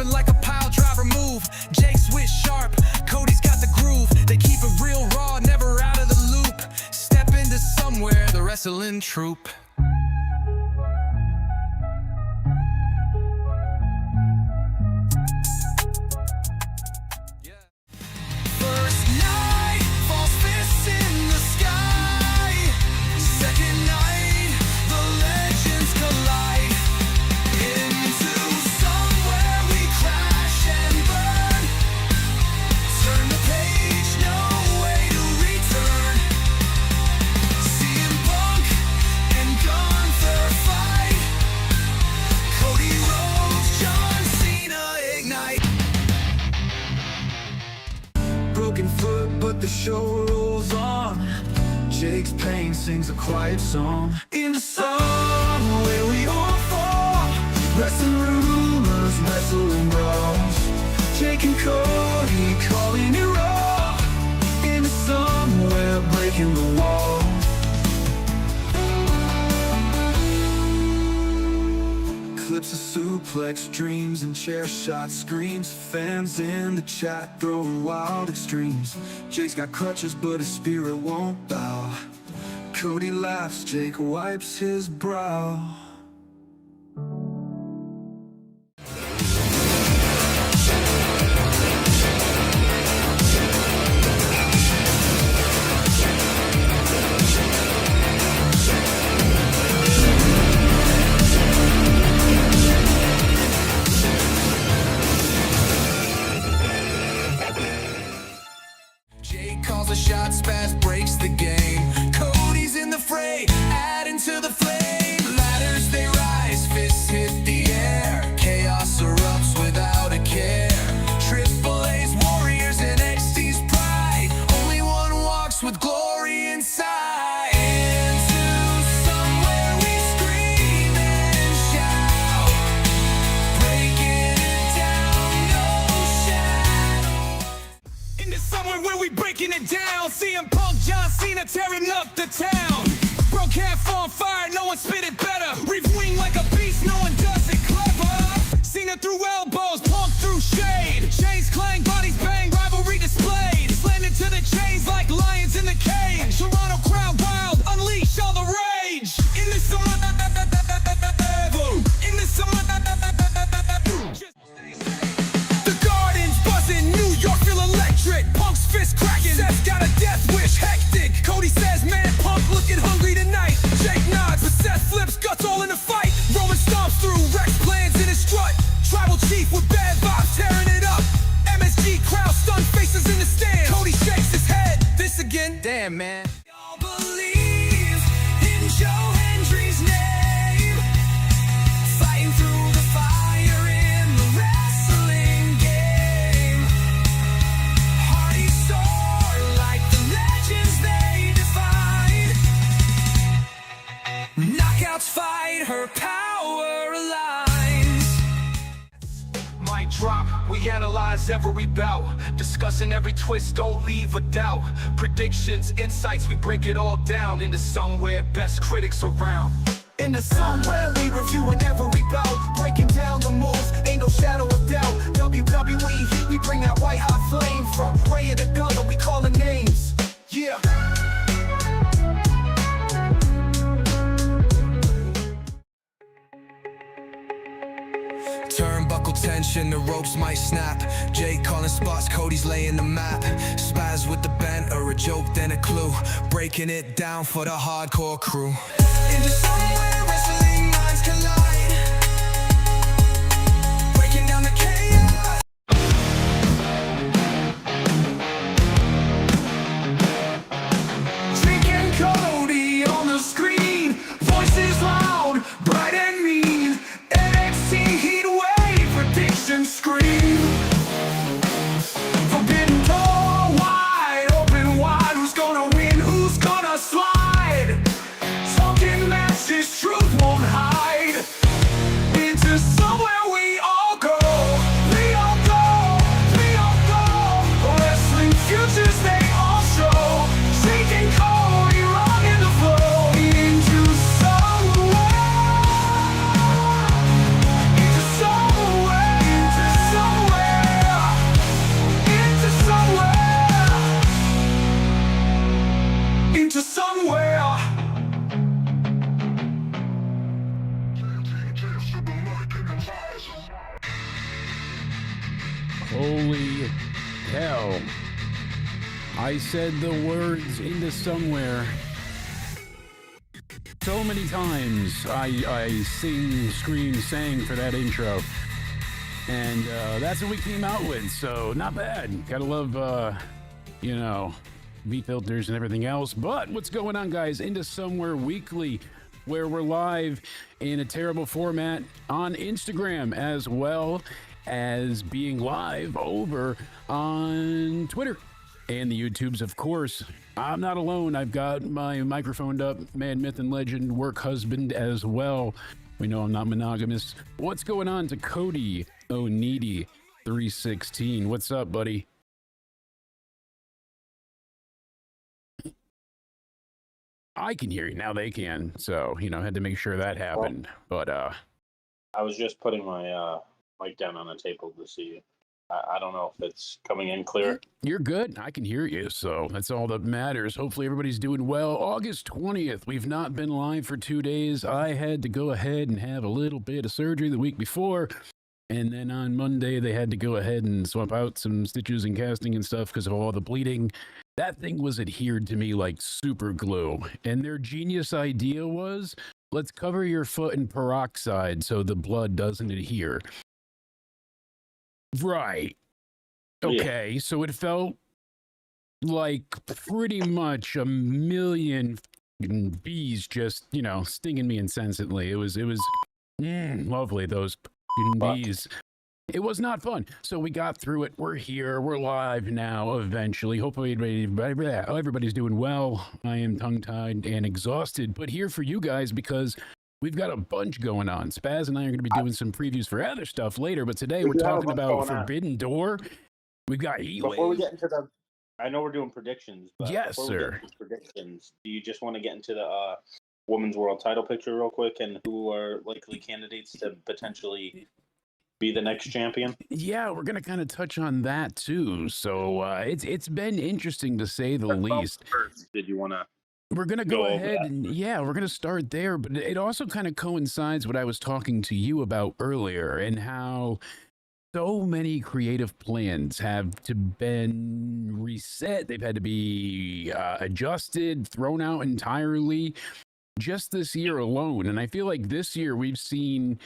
Flipping like a pile driver move. Jake switch sharp, Cody's got the groove. They keep it real raw, never out of the loop. Step into somewhere, the wrestling troupe. Broken foot, but the show rolls on. Jake's pain sings a quiet song. In the sun where we all fall, wrestling rumors, wrestling brawls. Jake and Cody calling it raw. In the somewhere breaking the wall. Eclipse a suplex, dreams and chair shot screams. Fans in the chat throw wild extremes. Jake's got crutches but his spirit won't bow. Cody laughs, Jake wipes his brow. Calls a shot, Spaz breaks the game. Cody's in the fray, adding to the flame. Ladders they rise, fists hit the air. Chaos erupts without a care. Triple A's warriors, NXT's pride. Only one walks with glory inside. Into somewhere we scream and shout, breaking it down, no shadow. Into somewhere where we breaking it down. CM Punk, John Cena tearing up the town. Broke half on fire, no one spit it better. Reef wing like a beast, no one does it clever. Cena through elbows, Punk through shade. Chains clang, bodies bang, rivalry displayed. Slammed into the chains like lions in the cage. Toronto crowd wild, unleash all the rage. In this summer, in this summer, the Garden's buzzing, New York feel electric. Punk's fist cracking, Seth's got a death wish, hectic. Cody says, man, Punk looking hungry tonight. Jake nods, but Seth flips, guts all in the fight. Roman stomps through, Rex plans in his strut. Tribal chief with bad vibes tearing it up. MSG crowd, stunned faces in the stand. Cody shakes his head, this again, damn man. Y'all believe in Joe Hendry's name, fighting through the fire in the wrestling game. Hardy soar like the legends they define. Knockouts fight, her power aligns. Mic drop, we analyze every bout, discussing every twist, don't leave a doubt. Predictions, insights, we break it all down. Into somewhere best critics around. Into somewhere we reviewing every bout, breaking down the moves, ain't no shadow of doubt. WWE heat, we bring that white hot flame. From Raya to Gunner, we calling names. Yeah. Turnbuckle tension, the ropes might snap. Jake calling spots, Cody's laying the map. Spaz with the bent, or a joke, then a clue. Breaking it down for the hardcore crew. Into somewhere wrestling minds collide, breaking down the chaos. Jake and Cody on the screen, voices loud, bright and mean. NXT Heatwave, prediction scream. Forbidden door, wide open wide. Who's gonna win? Who's gonna slide? Talking matches true. Holy hell. I said the words into somewhere so many times. I sing, scream, sang for that intro. And that's what we came out with, so not bad. Gotta love, you know, V-filters and everything else. But what's going on, guys? Into Somewhere Weekly, where we're live in a terrible format on Instagram, as well as being live over on Twitter and the YouTubes, of course. I'm not alone. I've got my microphone up, man, myth, and legend, work husband as well. We know I'm not monogamous. What's going on to Cody O'Needy 316? What's up, buddy? I can hear you now. They can. So, you know, had to make sure that happened. But I was just putting my mic down on the table to see. I don't know if it's coming in clear. You're good. I can hear you, so that's all that matters. Hopefully everybody's doing well. August 20th, we've not been live for 2 days. I had to go ahead and have a little bit of surgery the week before, and then on Monday they had to go ahead and swap out some stitches and casting and stuff because of all the bleeding. That thing was adhered to me like super glue, and their genius idea was, let's cover your foot in peroxide so the blood doesn't adhere. Right. Okay, yeah. So it felt like pretty much a million bees just, you know, stinging me incessantly. It was lovely, those bees. It was not fun. So we got through it. We're here. We're live now, eventually. Hopefully everybody's doing well. I am tongue-tied and exhausted, but here for you guys because we've got a bunch going on. Spaz and I are going to be doing some previews for other stuff later, but today we're talking about Forbidden Door. We've got Heatwave. Before we get into the, I know we're doing predictions, but yes, sir. Predictions. Do you just want to get into the Women's World Title picture real quick and who are likely candidates to potentially be the next champion? Yeah, we're going to kind of touch on that too. So it's been interesting to say the least. First, did you want to? We're going to go ahead and, yeah, we're going to start there. But it also kind of coincides what I was talking to you about earlier and how so many creative plans have to been reset. They've had to be adjusted, thrown out entirely just this year alone. And I feel like this year we've seen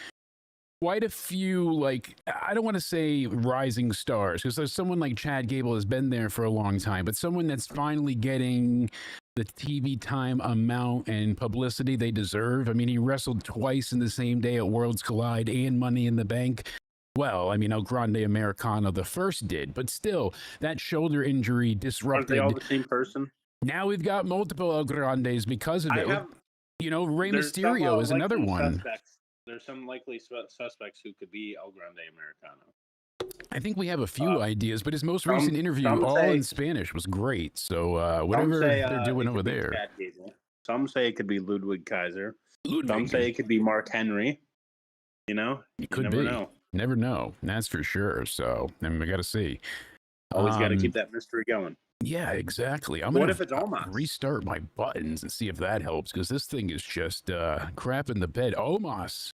quite a few, like, I don't want to say rising stars, because there's someone like Chad Gable has been there for a long time, but someone that's finally getting the TV time amount and publicity they deserve. I mean, he wrestled twice in the same day at Worlds Collide and Money in the Bank. Well, I mean, El Grande Americano the first did, but still, that shoulder injury disrupted. Are they all the same person? Now we've got multiple El Grandes because of it. You know, Rey Mysterio is another one. There's some likely suspects who could be El Grande Americano. I think we have a few ideas, but his most recent interview, all in Spanish, was great. So whatever they're doing over there. Some say it could be Ludwig Kaiser. Some say it could be Mark Henry. You know? It could be. Never know. That's for sure. So, I mean, we got to see. Always got to keep that mystery going. Yeah, exactly. What if it's Omos? Restart my buttons and see if that helps, because this thing is just crap in the bed. Omos.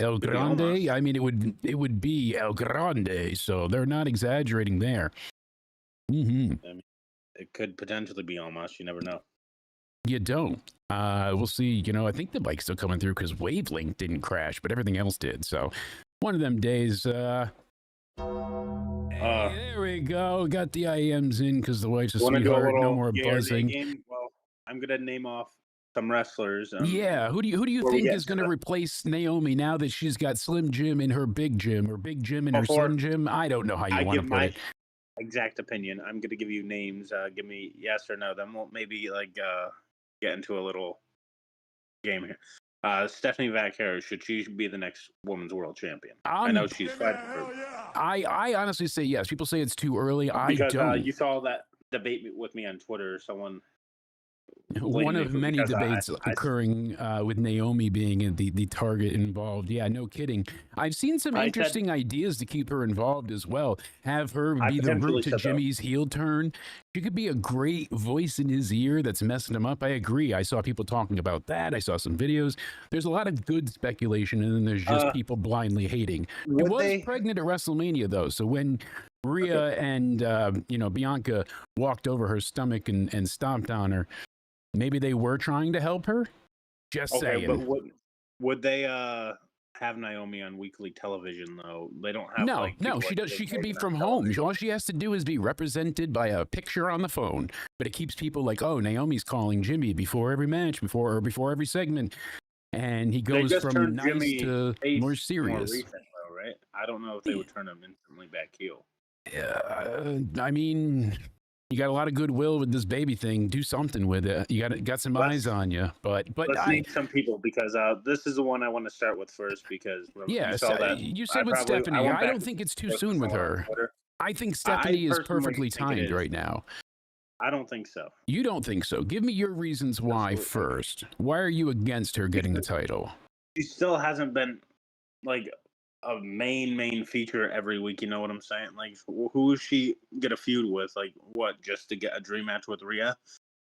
El Grande, I mean, it would be El Grande, so they're not exaggerating there. Mm-hmm. I mean, it could potentially be Omos. You never know. You don't. We'll see. You know, I think the bike's still coming through because Wavelength didn't crash, but everything else did. So one of them days. There we go. Got the IMs in because the wife's a sweetheart. No more buzzing. Well, I'm gonna name off some wrestlers. Yeah, who do you think is going to replace Naomi now that she's got Slim Jim in her Big Jim or Big Jim in her Slim Jim? I don't know how you want to put it. Exact opinion. I'm going to give you names. Give me yes or no. Then we'll maybe like get into a little game here. Stephanie Vaquero, should she be the next Women's World Champion? I know she's fighting for. I honestly say yes. People say it's too early. Because, I don't. You saw that debate with me on Twitter. Someone. One of many debates occurring with Naomi being the target involved. Yeah, no kidding. I've seen some interesting ideas to keep her involved as well. Have her be the route to Jimmy's heel turn. She could be a great voice in his ear that's messing him up. I agree. I saw people talking about that. I saw some videos. There's a lot of good speculation, and then there's just people blindly hating. She was pregnant at WrestleMania, though. So when Rhea and Bianca walked over her stomach and stomped on her. Maybe they were trying to help her. Just saying. But would they have Naomi on weekly television though? They don't have No, people she like does. Liv She could be Morgan from on home. television. All she has to do is be represented by a picture on the phone. But it keeps people like, oh, Naomi's calling Jimmy before every match, before every segment, and he They goes just from turned nice Jimmy to face more serious. recent, though, right? I don't know if they would turn him instantly back heel. I mean, you got a lot of goodwill with this baby thing. Do something with it. You got some eyes on you, but Let's meet some people because this is the one I want to start with first because yeah, you saw that. you said with Stephanie. I don't think it's too soon with her. I think Stephanie is perfectly timed right now. I don't think so. You don't think so? Give me your reasons why first. Why are you against her getting the title? She still hasn't been like a main feature every week. You know what I'm saying? Like, who is she gonna feud with? Like, what? Just to get a dream match with Rhea?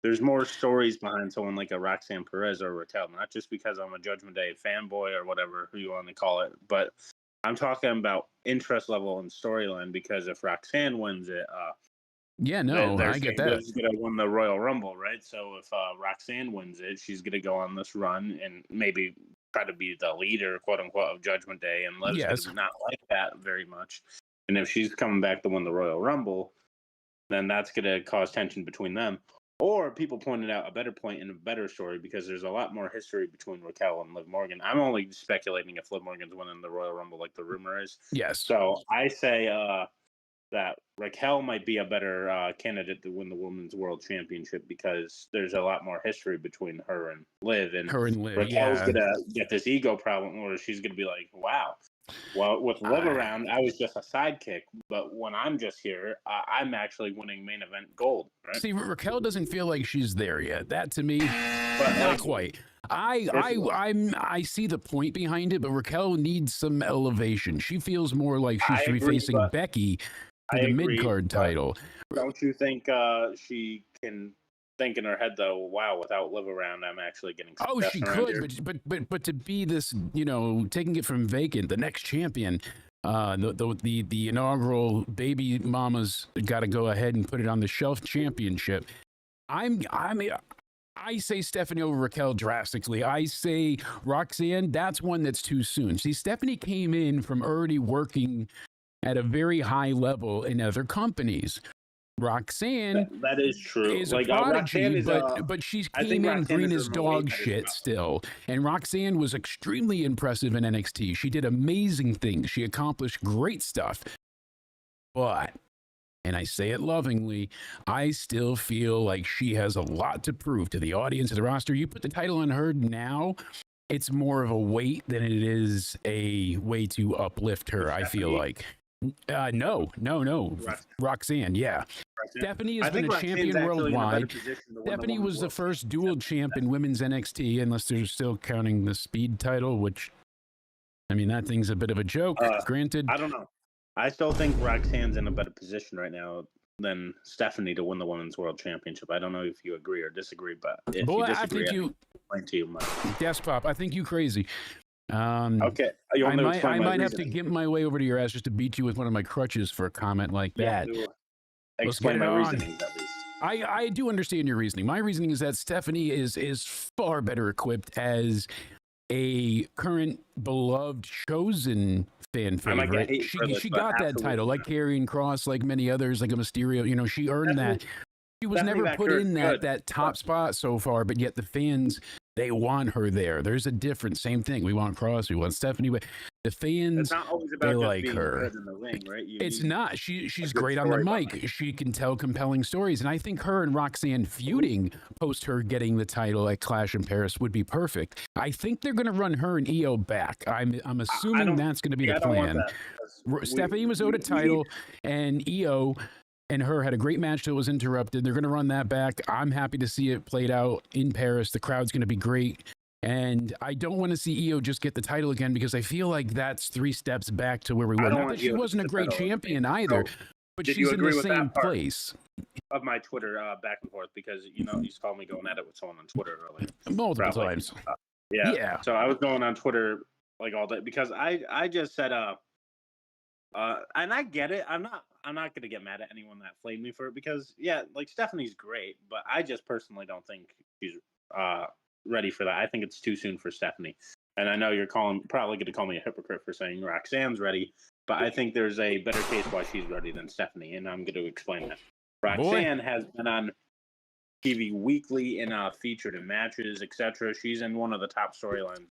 There's more stories behind someone like a Roxanne Perez or Raquel. Not just because I'm a Judgment Day fanboy or whatever who you want to call it, but I'm talking about interest level and storyline. Because if Roxanne wins it, yeah, no, I get that. She's gonna win the Royal Rumble, right? So if Roxanne wins it, she's gonna go on this run and maybe try to be the leader, quote unquote, of Judgment Day, and Liv's gonna not like that very much. And if she's coming back to win the Royal Rumble, then that's gonna cause tension between them. Or people pointed out a better point in a better story because there's a lot more history between Raquel and Liv Morgan. I'm only speculating if Liv Morgan's winning the Royal Rumble, like the rumor is. Yes. So I say that Raquel might be a better candidate to win the Women's World Championship because there's a lot more history between her and Liv. And Raquel's gonna get this ego problem where she's gonna be like, wow, well, with Liv around, I was just a sidekick, but when I'm just here, I'm actually winning main event gold. Right? See, Raquel doesn't feel like she's there yet. That to me, but not quite. I see the point behind it, but Raquel needs some elevation. She feels more like she should be facing Becky for the mid-card title. Don't you think she can think in her head though, wow, without Liv around, I'm actually getting oh, she could, but to be this, taking it from vacant, the next champion, the inaugural baby mama's got to go ahead and put it on the shelf championship. I say Stephanie over Raquel drastically. I say Roxanne, that's one that's too soon. See, Stephanie came in from already working at a very high level in other companies. Roxanne, that is true. Is a prodigy, but she came in green as dog shit still. And Roxanne was extremely impressive in NXT. She did amazing things. She accomplished great stuff. But, and I say it lovingly, I still feel like she has a lot to prove to the audience of the roster. You put the title on her now, it's more of a weight than it is a way to uplift her, I feel like. No. Roxanne, yeah. Stephanie has been a champion worldwide. Stephanie was the first dual champ in women's NXT, unless they're still counting the speed title, which, I mean, that thing's a bit of a joke, granted. I don't know. I still think Roxanne's in a better position right now than Stephanie to win the Women's World Championship. I don't know if you agree or disagree, but if you disagree, I think you Yes, Pop, I think you crazy. Okay. I might have to get my way over to your ass just to beat you with one of my crutches for a comment like that. Explain my reasoning, at least. I do understand your reasoning. My reasoning is that Stephanie is far better equipped as a current beloved chosen fan favorite. She got that title, like Karrion Kross, like many others, like a Mysterio. She earned that. She was never put in that top spot so far, but yet the fans, they want her there. There's a difference. Same thing. We want Kross. We want Stephanie. But the fans, they like her. In the ring, right? It's not. She's great on the mic. She can tell compelling stories. And I think her and Roxanne feuding post her getting the title at Clash in Paris would be perfect. I think they're going to run her and Io back. I'm assuming that's going to be the plan. Stephanie was owed a title, and Io and her had a great match that was interrupted. They're going to run that back. I'm happy to see it played out in Paris. The crowd's going to be great. And I don't want to see Io just get the title again because I feel like that's 3 steps back to where we were. Not that she wasn't a great champion either, but she's in the same place. Of my Twitter back and forth because, you called me going at it with someone on Twitter earlier. Multiple times. Yeah. So I was going on Twitter like all day because I just said, and I get it. I'm I'm not gonna get mad at anyone that flamed me for it because yeah, like Stephanie's great, but I just personally don't think she's ready for that. I think it's too soon for Stephanie. And I know you're probably going to call me a hypocrite for saying Roxanne's ready, but I think there's a better case why she's ready than Stephanie, and I'm going to explain that. Roxanne has been on TV weekly and featured in matches, etc. She's in one of the top storylines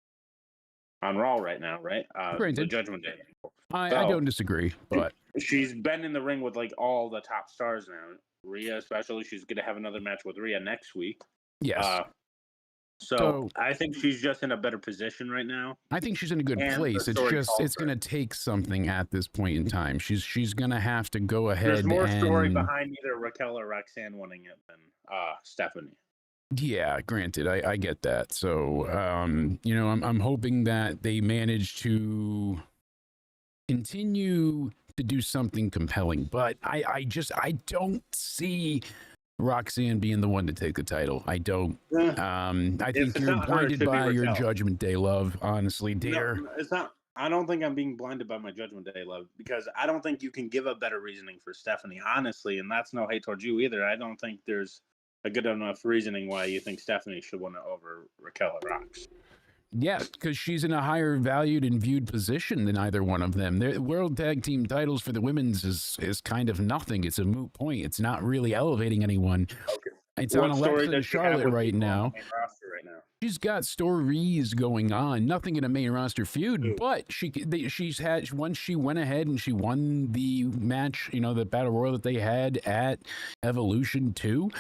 on Raw right now, right? The Judgment Day. I don't disagree, but she's been in the ring with like all the top stars now. Rhea, especially, she's going to have another match with Rhea next week. Yes. So I think she's just in a better position right now. I think she's in a good place. It's going to take something at this point in time. She's going to have to go ahead. There's more story behind either Raquel or Roxanne winning it than Stephanie. Yeah, granted, I get that. So I'm hoping that they manage to continue to do something compelling, but I don't see Roxanne being the one to take the title. I don't. I think you're blinded by your Judgment Day love, honestly, dear. No, it's not. I don't think I'm being blinded by my Judgment Day love because I don't think you can give a better reasoning for Stephanie, honestly, and that's no hate towards you either. I don't think there's a good enough reasoning why you think Stephanie should win it over Raquel or Rox. Yeah, because she's in a higher valued and viewed position than either one of them. The World Tag Team titles for the women's is kind of nothing. It's a moot point. It's not really elevating anyone. Okay. It's on Alexa and Charlotte right now. She's got stories going on. Nothing in a main roster feud, but she's had once she went ahead and she won the match. The battle royal that they had at Evolution 2.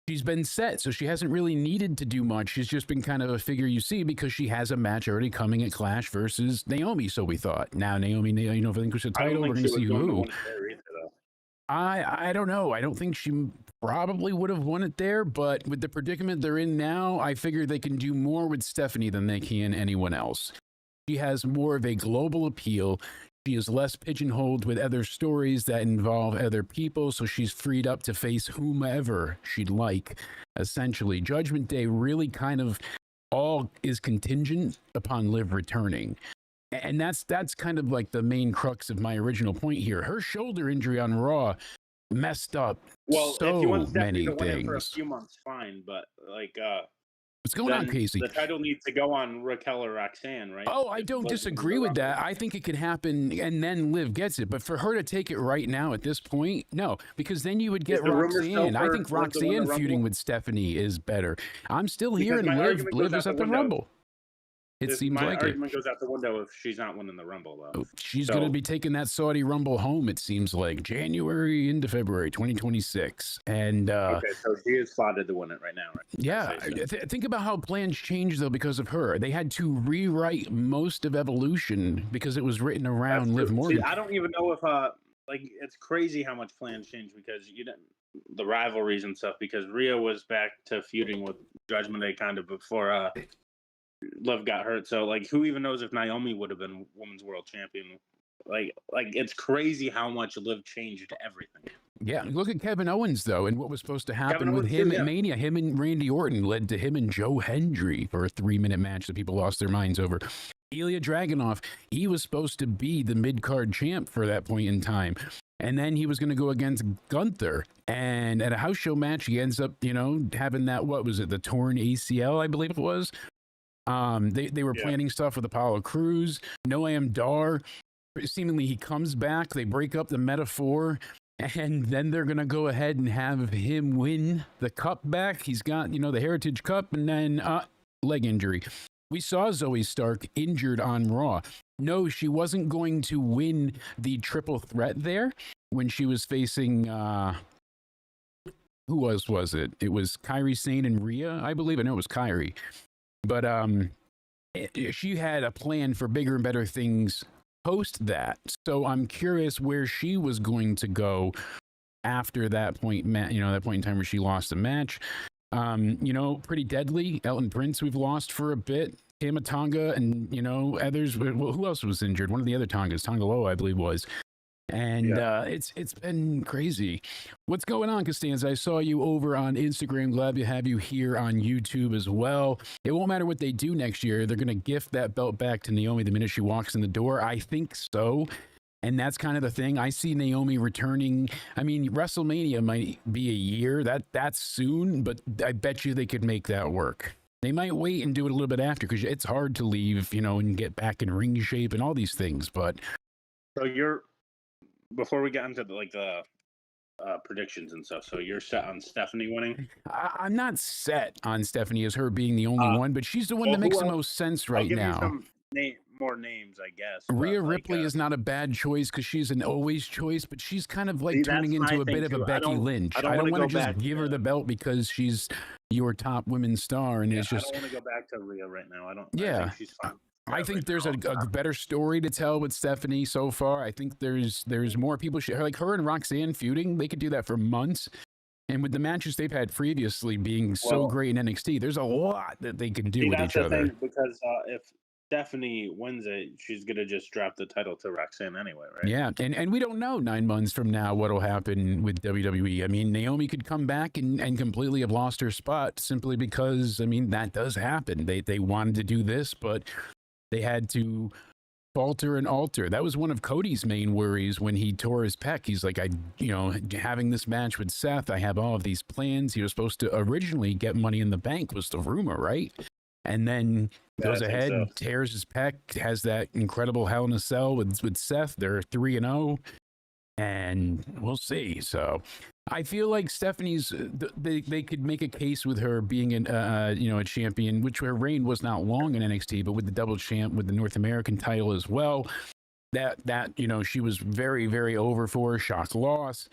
She's been set, so she hasn't really needed to do much. She's just been kind of a figure you see because she has a match already coming at Clash versus Naomi, so we thought. Now Naomi, relinquished the title. We're going to see who. I don't know. I don't think she probably would have won it there, but with the predicament they're in now, I figure they can do more with Stephanie than they can anyone else. She has more of a global appeal. She is less pigeonholed with other stories that involve other people, so she's freed up to face whomever she'd like. Essentially, Judgment Day really kind of all is contingent upon Liv returning. And that's kind of like the main crux of my original point here. Her shoulder injury on Raw messed up so if you want many to win things. It for a few months, fine, but what's going on, Casey? The title needs to go on Raquel or Roxanne, right? Oh, I don't disagree with that. I think it could happen and then Liv gets it. But for her to take it right now at this point, no, because then you would get Roxanne. I think Roxanne feuding with Stephanie is better. I'm still hearing Liv is at the Rumble. It seems like my argument goes out the window if she's not winning the Rumble, though. She's going to be taking that Saudi Rumble home, it seems like, January into February 2026. And okay, so she is slotted to win it right now, right? Yeah. Think about how plans changed, though, because of her. They had to rewrite most of Evolution because it was written around Liv Morgan. See, I don't even know if, it's crazy how much plans changed because the rivalries and stuff, because Rhea was back to feuding with Judgment Day kind of before Liv got hurt, so who even knows if Naomi would have been Women's World Champion? It's crazy how much Liv changed everything. Yeah, look at Kevin Owens though, and what was supposed to happen with him at Mania. Him and Randy Orton led to him and Joe Hendry for a 3-minute match that people lost their minds over. Ilya Dragunov, he was supposed to be the mid-card champ for that point in time. And then he was going to go against Gunther. And at a house show match, he ends up, having that, what was it, the torn ACL, I believe it was. They were planning stuff with Apollo Crews. Noam Dar, seemingly he comes back. They break up the metaphor, and then they're going to go ahead and have him win the cup back. He's got, the Heritage Cup, and then leg injury. We saw Zoe Stark injured on Raw. No, she wasn't going to win the triple threat there when she was facing, who was it? It was Kairi Sane and Rhea, I believe. I know it was Kairi. But she had a plan for bigger and better things post that. So I'm curious where she was going to go after that point, that point in time where she lost the match. Pretty deadly. Elton Prince we've lost for a bit. Tama Tonga and, others. Well, who else was injured? One of the other Tongas, Tonga Loa, I believe was. And it's been crazy. What's going on, Costanza? I saw you over on Instagram. Glad to have you here on YouTube as well. It won't matter what they do next year. They're going to gift that belt back to Naomi the minute she walks in the door. I think so. And that's kind of the thing. I see Naomi returning. I mean, WrestleMania might be a year. That's soon, but I bet you they could make that work. They might wait and do it a little bit after because it's hard to leave, and get back in ring shape and all these things. But so before we get into the predictions and stuff, so you're set on Stephanie winning? I'm not set on Stephanie as her being the only one, but she's the one that makes the most sense right now. I'll give you some more names, I guess. Rhea Ripley is not a bad choice because she's an always choice, but she's kind of like turning into a bit of a Becky Lynch. I don't want to just give her the belt because she's your top women's star, and it's just. I don't want to go back to Rhea right now. I think she's fine. I think there's a better story to tell with Stephanie so far. I think there's more people like her and Roxanne feuding. They could do that for months. And with the matches they've had previously being so great in NXT, there's a lot that they can do with each other. Because if Stephanie wins it, she's going to just drop the title to Roxanne anyway, right? Yeah, and we don't know 9 months from now what will happen with WWE. I mean, Naomi could come back and completely have lost her spot simply because, I mean, that does happen. They wanted to do this, but they had to falter and alter. That was one of Cody's main worries when he tore his pec. He's like, having this match with Seth, I have all of these plans. He was supposed to originally get Money in the Bank was the rumor, right? And then goes ahead, tears his pec, has that incredible Hell in a Cell with Seth. They're 3-0, and we'll see. So I feel like Stephanie's, they could make a case with her being a champion, which her reign was not long in NXT, but with the double champ, with the North American title as well, that she was very, very over for, shock loss.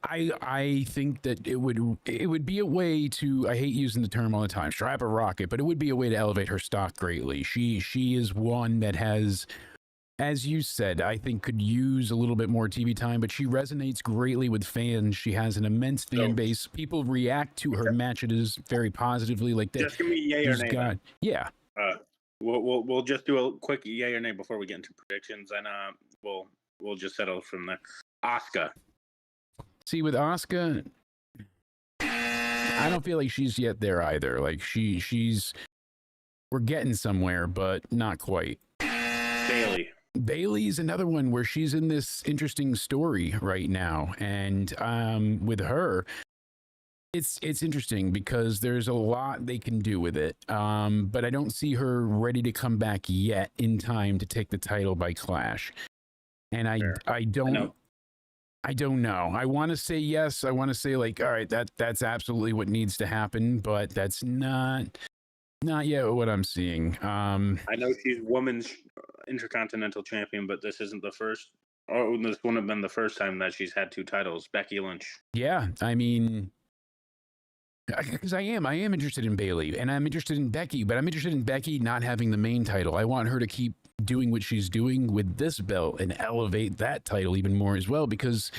I think that it would be a way to, I hate using the term all the time, strap a rocket, but it would be a way to elevate her stock greatly. She is one that has, as you said, I think could use a little bit more TV time, but she resonates greatly with fans. She has an immense fan base. People react to her matches very positively. Like that. Just give me yay or nay. Yeah. We'll just do a quick yay or nay before we get into predictions, and we'll just settle from there. Asuka. See, with Asuka, I don't feel like she's yet there either. Like we're getting somewhere, but not quite. Bayley's another one where she's in this interesting story right now, and with her, it's interesting because there's a lot they can do with it. But I don't see her ready to come back yet in time to take the title by Clash, and I don't know. I want to say yes. I want to say like, all right, that's absolutely what needs to happen, but that's not yet what I'm seeing. I know she's women's intercontinental champion, but this isn't the first. Oh, this wouldn't have been the first time that she's had 2 titles. Becky Lynch. Yeah, I mean, because I am interested in Bayley, and I'm interested in Becky, but I'm interested in Becky not having the main title. I want her to keep doing what she's doing with this belt and elevate that title even more as well, because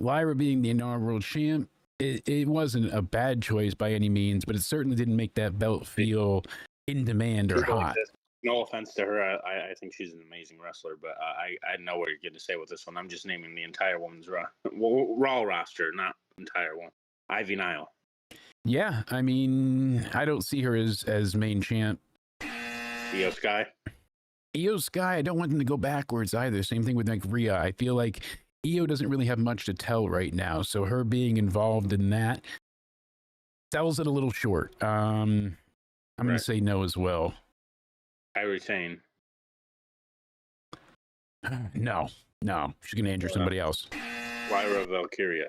Lyra being the inaugural champ, it wasn't a bad choice by any means, but it certainly didn't make that belt feel in demand or hot. No offense to her, I think she's an amazing wrestler, but I know what you're going to say with this one. I'm just naming the entire women's Raw roster, not entire one. Ivy Nile. Yeah, I mean, I don't see her as main champ. Io Sky. Io Sky, I don't want them to go backwards either. Same thing with like Rhea. I feel like Io doesn't really have much to tell right now, so her being involved in that sells it a little short. I'm going to say no as well. I retain. No. She's going to injure somebody else. Lyra Valkyria.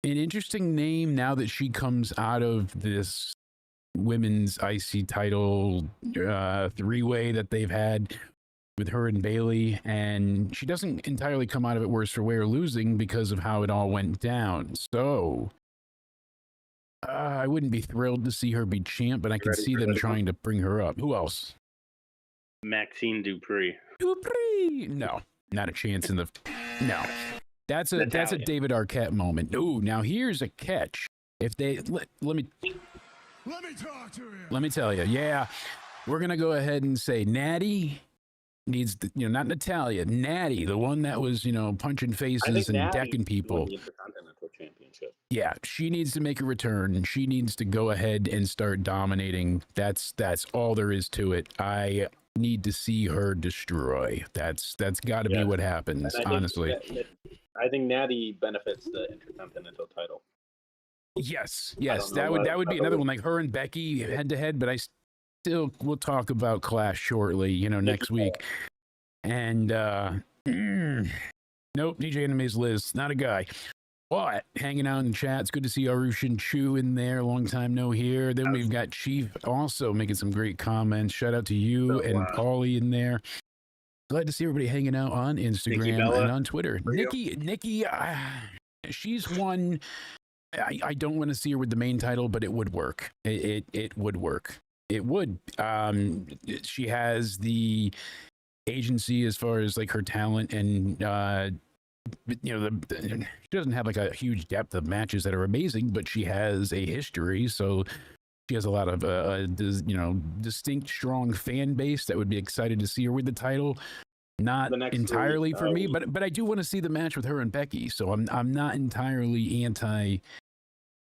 An interesting name now that she comes out of this women's IC title 3-way that they've had with her and Bayley, and she doesn't entirely come out of it worse for wear losing because of how it all went down. So I wouldn't be thrilled to see her be champ, but I can see them trying to bring her up. Who else? Maxine Dupree. No, not a chance in the. No, that's a David Arquette moment. Ooh, now here's a catch. If they let me talk to him. Let me tell you. Yeah, we're gonna go ahead and say Natty needs to, not Natalia, Natty, the one that was punching faces and decking people. The Intercontinental Championship. Yeah, she needs to make a return. She needs to go ahead and start dominating. That's all there is to it. need to see her destroy. That's got to be what happens, honestly. I think Natty benefits the Intercontinental title. Yes, that would be another one, like her and Becky head to head. But I still will talk about Clash shortly, next week. And nope, DJ Anime's Liz, not a guy. But hanging out in the chat, it's good to see Arushin Chu in there. Long time no here. Then we've got Chief also making some great comments. Shout out to you and Paulie in there. Glad to see everybody hanging out on Instagram and on Twitter. Nikki, she's one. I don't want to see her with the main title, but it would work. It would work. It would. She has the agency as far as like her talent and she doesn't have like a huge depth of matches that are amazing, but she has a history, so she has a lot of distinct strong fan base that would be excited to see her with the title. Not entirely for me, but I do want to see the match with her and Becky, so I'm not entirely anti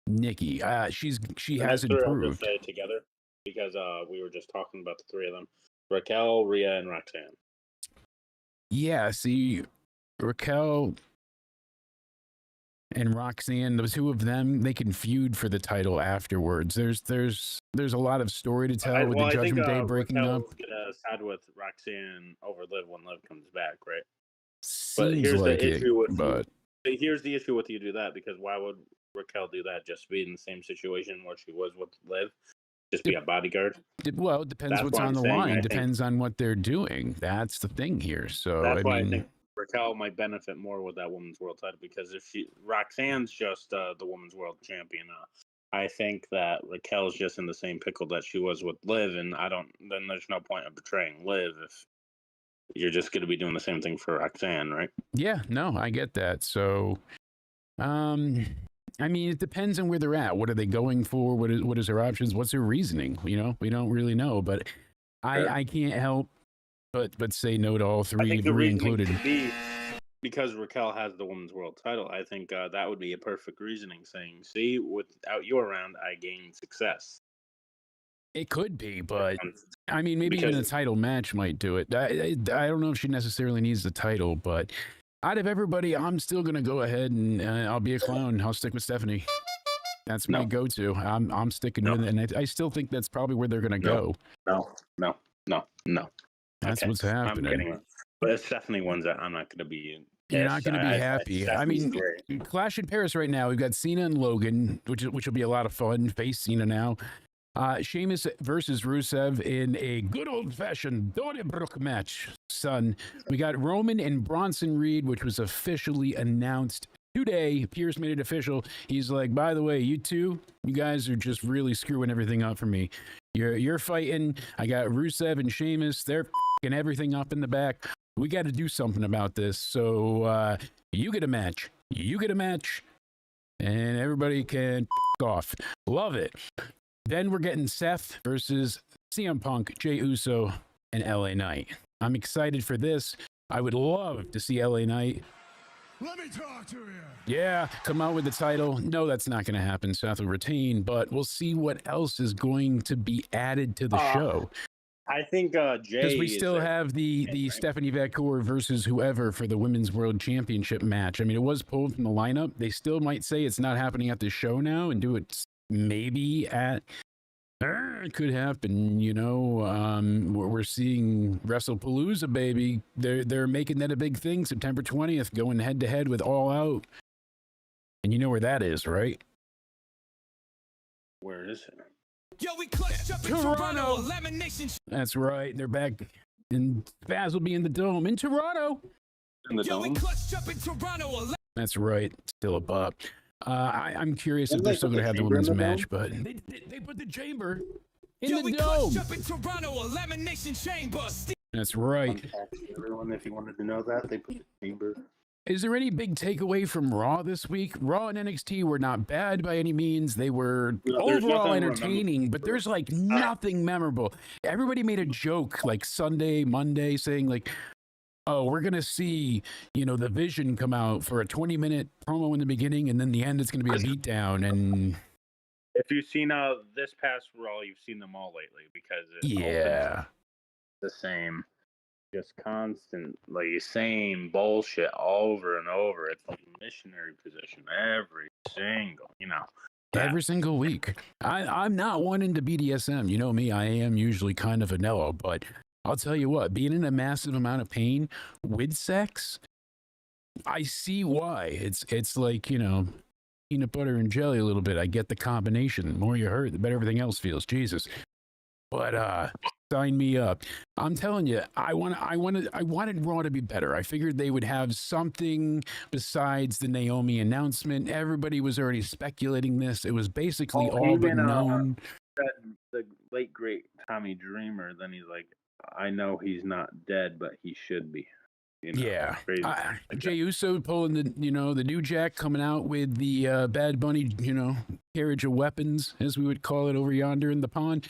Nikki. She has improved. Say together because we were just talking about the three of them: Raquel, Rhea, and Roxanne. Yeah, see, Raquel and Roxanne, the two of them, they can feud for the title afterwards. There's a lot of story to tell with the Judgment Day breaking up. Gonna side with Roxanne over Liv when Liv comes back, right? Seems but here's like the issue here's the issue with you do that, because why would Raquel do that? Just be in the same situation where she was with Liv? Just be a bodyguard? Well, it depends what's on the line. Depends on what they're doing. That's the thing here. So that's why I think Raquel might benefit more with that women's world title, because if Roxanne's just the women's world champion, I think that Raquel's just in the same pickle that she was with Liv, and then there's no point of betraying Liv if you're just going to be doing the same thing for Roxanne, right? Yeah, no, I get that. So, I mean, it depends on where they're at. What are they going for? What is their options? What's their reasoning? We don't really know, but sure. I can't help but say no to all three, Marie included. Because Raquel has the women's world title, I think that would be a perfect reasoning, saying, see, without you around, I gain success. It could be, but I mean, maybe even a title match might do it. I don't know if she necessarily needs the title, but out of everybody, I'm still going to go ahead and I'll be a clown. I'll stick with Stephanie. That's my go-to. I'm sticking with it, and I still think that's probably where they're going to go. No. That's what's happening. But it's definitely ones that I'm not going to be in. You're not going to be happy. I mean, Clash in Paris right now, we've got Cena and Logan, which will be a lot of fun. Face Cena now. Sheamus versus Rusev in a good old-fashioned Donnybrook match, son. We got Roman and Bronson Reed, which was officially announced today. Pierce made it official. He's like, by the way, you guys are just really screwing everything up for me. You're fighting. I got Rusev and Sheamus. They're f***ing everything up in the back. We got to do something about this. So you get a match. And everybody can f*** off. Love it. Then we're getting Seth versus CM Punk, Jey Uso, and LA Knight. I'm excited for this. I would love to see LA Knight. Let me talk to you. Yeah, come out with the title. No, that's not going to happen. Seth will retain, but we'll see what else is going to be added to the show. I think Jey, because we still have the Stephanie Vacour versus whoever for the Women's World Championship match. I mean, it was pulled from the lineup. They still might say it's not happening at the show now and do it maybe at. It could happen, we're seeing WrestlePalooza, baby. They're making that a big thing. September 20th, going head to head with All Out. And you know where that is, right? Where is it? Yo, we clutched up in Toronto. Elimination. That's right. They're back. And Spaz will be in the Dome in Toronto. In the Dome? We clutched up in Toronto. That's right. Still a bop. I'm curious if they're still going to have the women's match, but they put the chamber in the Dome. Up in Toronto, elimination chamber. That's right. Everyone, if you wanted to know that, they put the chamber. Is there any big takeaway from Raw this week? Raw and NXT were not bad by any means. They were overall entertaining, but there's like nothing memorable. Everybody made a joke like Sunday, Monday, saying like, oh, we're going to see, the Vision come out for a 20-minute promo in the beginning, and then the end it's going to be a beatdown. And if you've seen this past Raw, you've seen them all lately because the same, just constant, like same bullshit over and over. It's like missionary position every single, Every single week. I'm not one into BDSM. You know me, I am usually kind of vanilla, but I'll tell you what, being in a massive amount of pain with sex, I see why. It's like, peanut butter and jelly a little bit. I get the combination. The more you hurt, the better everything else feels. Jesus. But sign me up. I'm telling you, I wanted Raw to be better. I figured they would have something besides the Naomi announcement. Everybody was already speculating this. It was basically all but known. The late great Tommy Dreamer. Then he's like, I know he's not dead, but he should be. Yeah, crazy. Jey Uso pulling the New Jack, coming out with the Bad Bunny, carriage of weapons, as we would call it over yonder in the pond.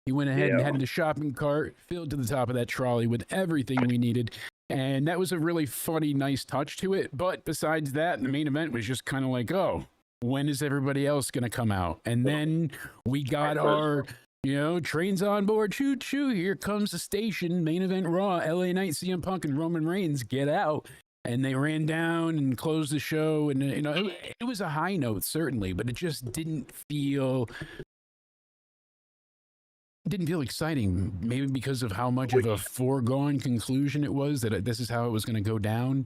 He went ahead and had the shopping cart filled to the top of that trolley with everything we needed. And that was a really funny, nice touch to it. But besides that, the main event was just kind of like, oh, when is everybody else going to come out? And then we got our, trains on board. Choo choo. Here comes the station. Main event Raw. LA Knight, CM Punk, and Roman Reigns get out. And they ran down and closed the show. And, it was a high note, certainly, but it just didn't feel exciting, maybe because of how much of a foregone conclusion it was that this is how it was going to go down.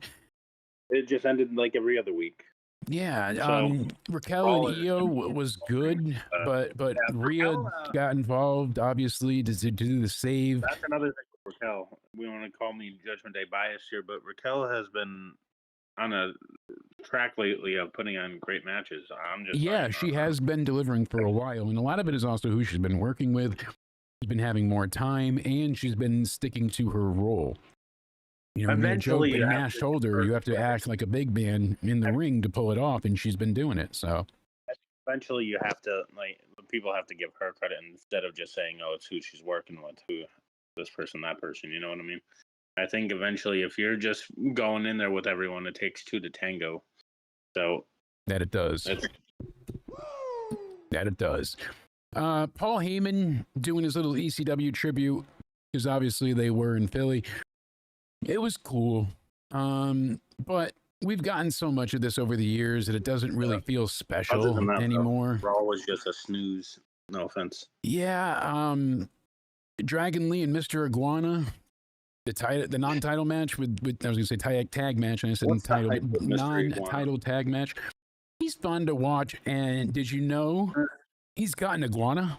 It just ended like every other week. Yeah, Raquel and Io was good, but Rhea got involved, obviously, to do the save. That's another thing with Raquel. We want to call me Judgment Day biased here, but Raquel has been on a track lately of putting on great matches. She has been delivering for a while, and a lot of it is also who she's been working with. She's been having more time, and she's been sticking to her role. Eventually, you mash shoulder, you have to act like a big man in the ring to pull it off, and she's been doing it. So eventually, you have to people have to give her credit instead of just saying, "Oh, it's who she's working with, who this person, that person." You know what I mean? I think eventually, if you're just going in there with everyone, it takes two to tango. So that it does. That it does. Paul Heyman doing his little ECW tribute, because obviously they were in Philly. It was cool. But we've gotten so much of this over the years that it doesn't really feel special anymore. Raw was just a snooze. No offense. Yeah. Dragon Lee and Mr. Iguana, the non-title match with I was going to say tag match, and I said non-title tag match. He's fun to watch. And did you know he's got an iguana?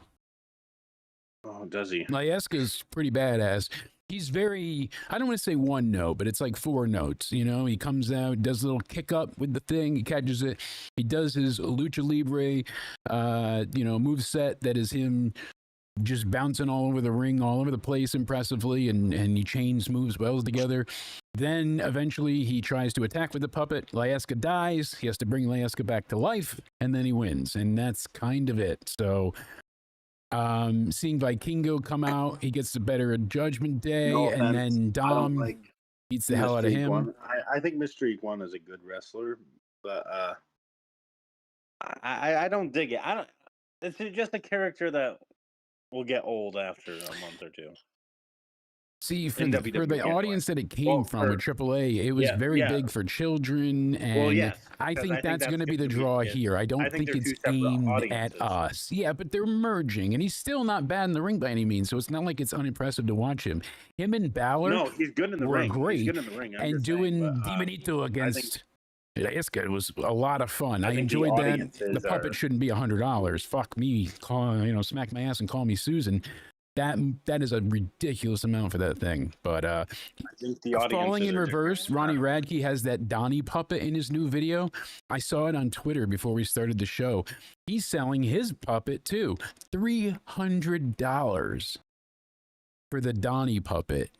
Oh, does he? Layeska's pretty badass. He's very, I don't want to say one note, but it's like four notes. He comes out, does a little kick up with the thing, he catches it. He does his lucha libre, move set that is him just bouncing all over the ring, all over the place impressively, and he chains moves well together. Then eventually he tries to attack with the puppet. Layeska dies. He has to bring Layeska back to life, and then he wins. And that's kind of it. So seeing Vikingo come out, he gets the better of Judgment Day, and then Dom beats the hell out of him. I think Mr. Iguana is a good wrestler, but I don't dig it. It's just a character that will get old after a month or two. See, for the audience that it came from with AAA, it was very big for children, and I think that's going to be the draw here. I don't think it's aimed at us. Yeah, but they're merging, and he's still not bad in the ring by any means, so it's not like it's unimpressive to watch him. Him and Balor he's good in the ring. Great, he's good in the ring, and doing Demonito against Layeska was a lot of fun. I enjoyed that. The puppet shouldn't be $100. Fuck me, smack my ass and call me Susan. That is a ridiculous amount for that thing. But I think the falling in reverse, Ronnie Radke has that Donnie puppet in his new video. I saw it on Twitter before we started the show. He's selling his puppet too. $300 for the Donnie puppet.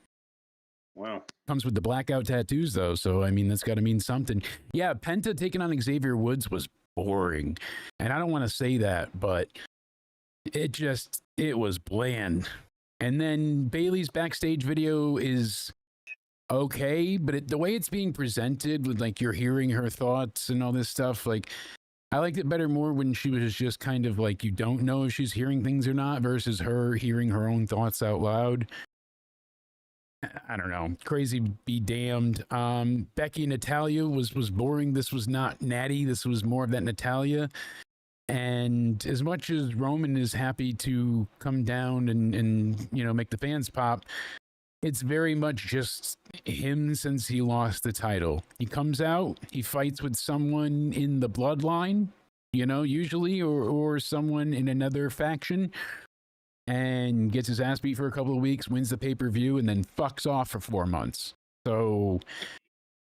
Wow. Comes with the blackout tattoos though, so I mean that's got to mean something. Yeah, Penta taking on Xavier Woods was boring. And I don't want to say that, but it was bland. And then Bailey's backstage video is okay, but the way it's being presented with you're hearing her thoughts and all this stuff, I liked it better more when she was just kind of you don't know if she's hearing things or not versus her hearing her own thoughts out loud. I don't know. Crazy be damned. Becky and Natalia was boring. This was not Natty. This was more of that Natalia. And as much as Roman is happy to come down and make the fans pop, it's very much just him since he lost the title. He comes out, he fights with someone in the bloodline, usually, or someone in another faction, and gets his ass beat for a couple of weeks, wins the pay-per-view, and then fucks off for 4 months. So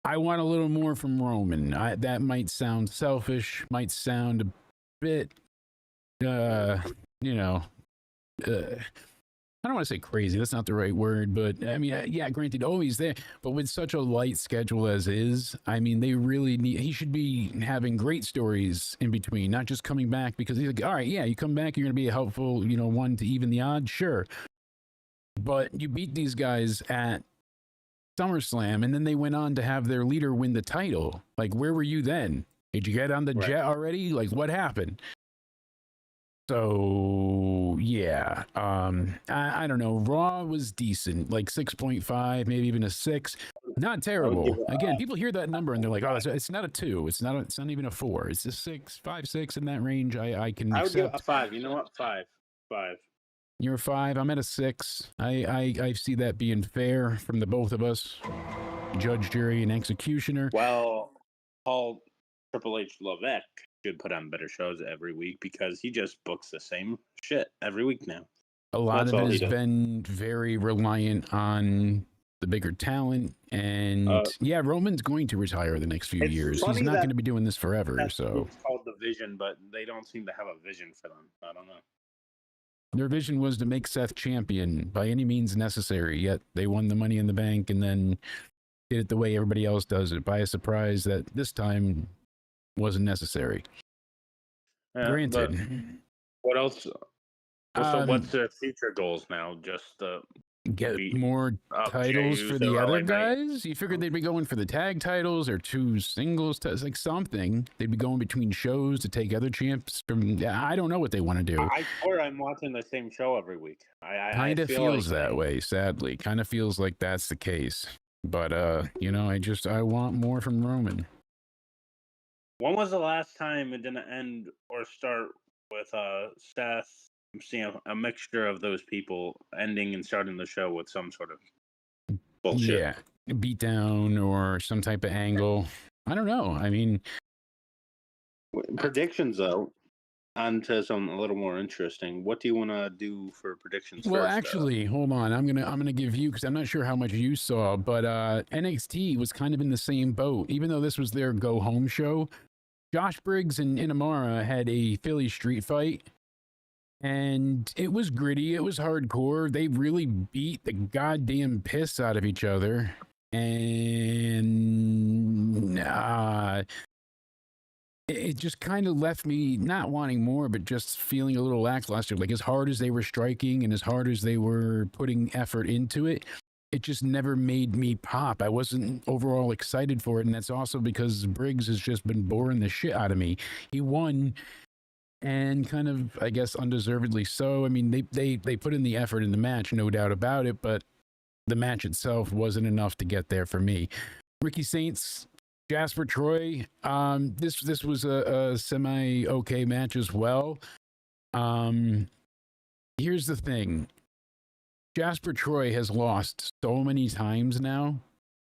I want a little more from Roman. That might sound selfish, might sound a bit, I don't want to say crazy. That's not the right word, but I mean, yeah, granted, he's there, but with such a light schedule as is, I mean, they really he should be having great stories in between, not just coming back because he's like, all right, yeah, you come back, you're going to be a helpful, one to even the odds, sure. But you beat these guys at SummerSlam, and then they went on to have their leader win the title. Like, where were you then? Did you get on the jet already? Like, what happened? So yeah, I don't know. Raw was decent, like 6.5, maybe even a 6. Not terrible. Again, people hear that number and they're like, "Oh, it's not a 2. It's not even a 4. It's a 6, 5, 6 in that range." I can accept. I would give a 5. You know what? 5. You're a 5. I'm at a 6. I see that being fair from the both of us, judge, jury, and executioner. Well, Paul Triple H Levesque should put on better shows every week because he just books the same shit every week now. A lot of it has been very reliant on the bigger talent, and yeah, Roman's going to retire the next few years. He's not going to be doing this forever. So it's called the vision, but they don't seem to have a vision for them. I don't know. Their vision was to make Seth champion by any means necessary. Yet they won the Money in the Bank and then did it the way everybody else does it, by a surprise that this time wasn't necessary. Granted. What else? So what's their future goals now? Just get more titles for the other guys? You figured they'd be going for the tag titles or 2 singles, like something. They'd be going between shows to take other champs from. I don't know what they want to do. I swear I'm watching the same show every week. Kind of feels that way, sadly. Kind of feels like that's the case. But I want more from Roman. When was the last time it didn't end or start with Seth? I'm seeing a mixture of those people ending and starting the show with some sort of bullshit. Yeah, beatdown or some type of angle. I don't know. I mean, predictions though. On to something a little more interesting. What do you want to do for predictions? Well, first, actually, hold on. I'm gonna give you, because I'm not sure how much you saw, but NXT was kind of in the same boat. Even though this was their go home show, Josh Briggs and Inamara had a Philly street fight. And it was gritty. It was hardcore. They really beat the goddamn piss out of each other. And it just kind of left me not wanting more, but just feeling a little lackluster. Like, as hard as they were striking and as hard as they were putting effort into it, it just never made me pop. I wasn't overall excited for it. And that's also because Briggs has just been boring the shit out of me. He won, and kind of, I guess, undeservedly so. I mean, they put in the effort in the match, no doubt about it, but the match itself wasn't enough to get there for me. Ricky Saints, Jasper Troy, this was a semi-okay match as well. Here's the thing. Jasper Troy has lost so many times now.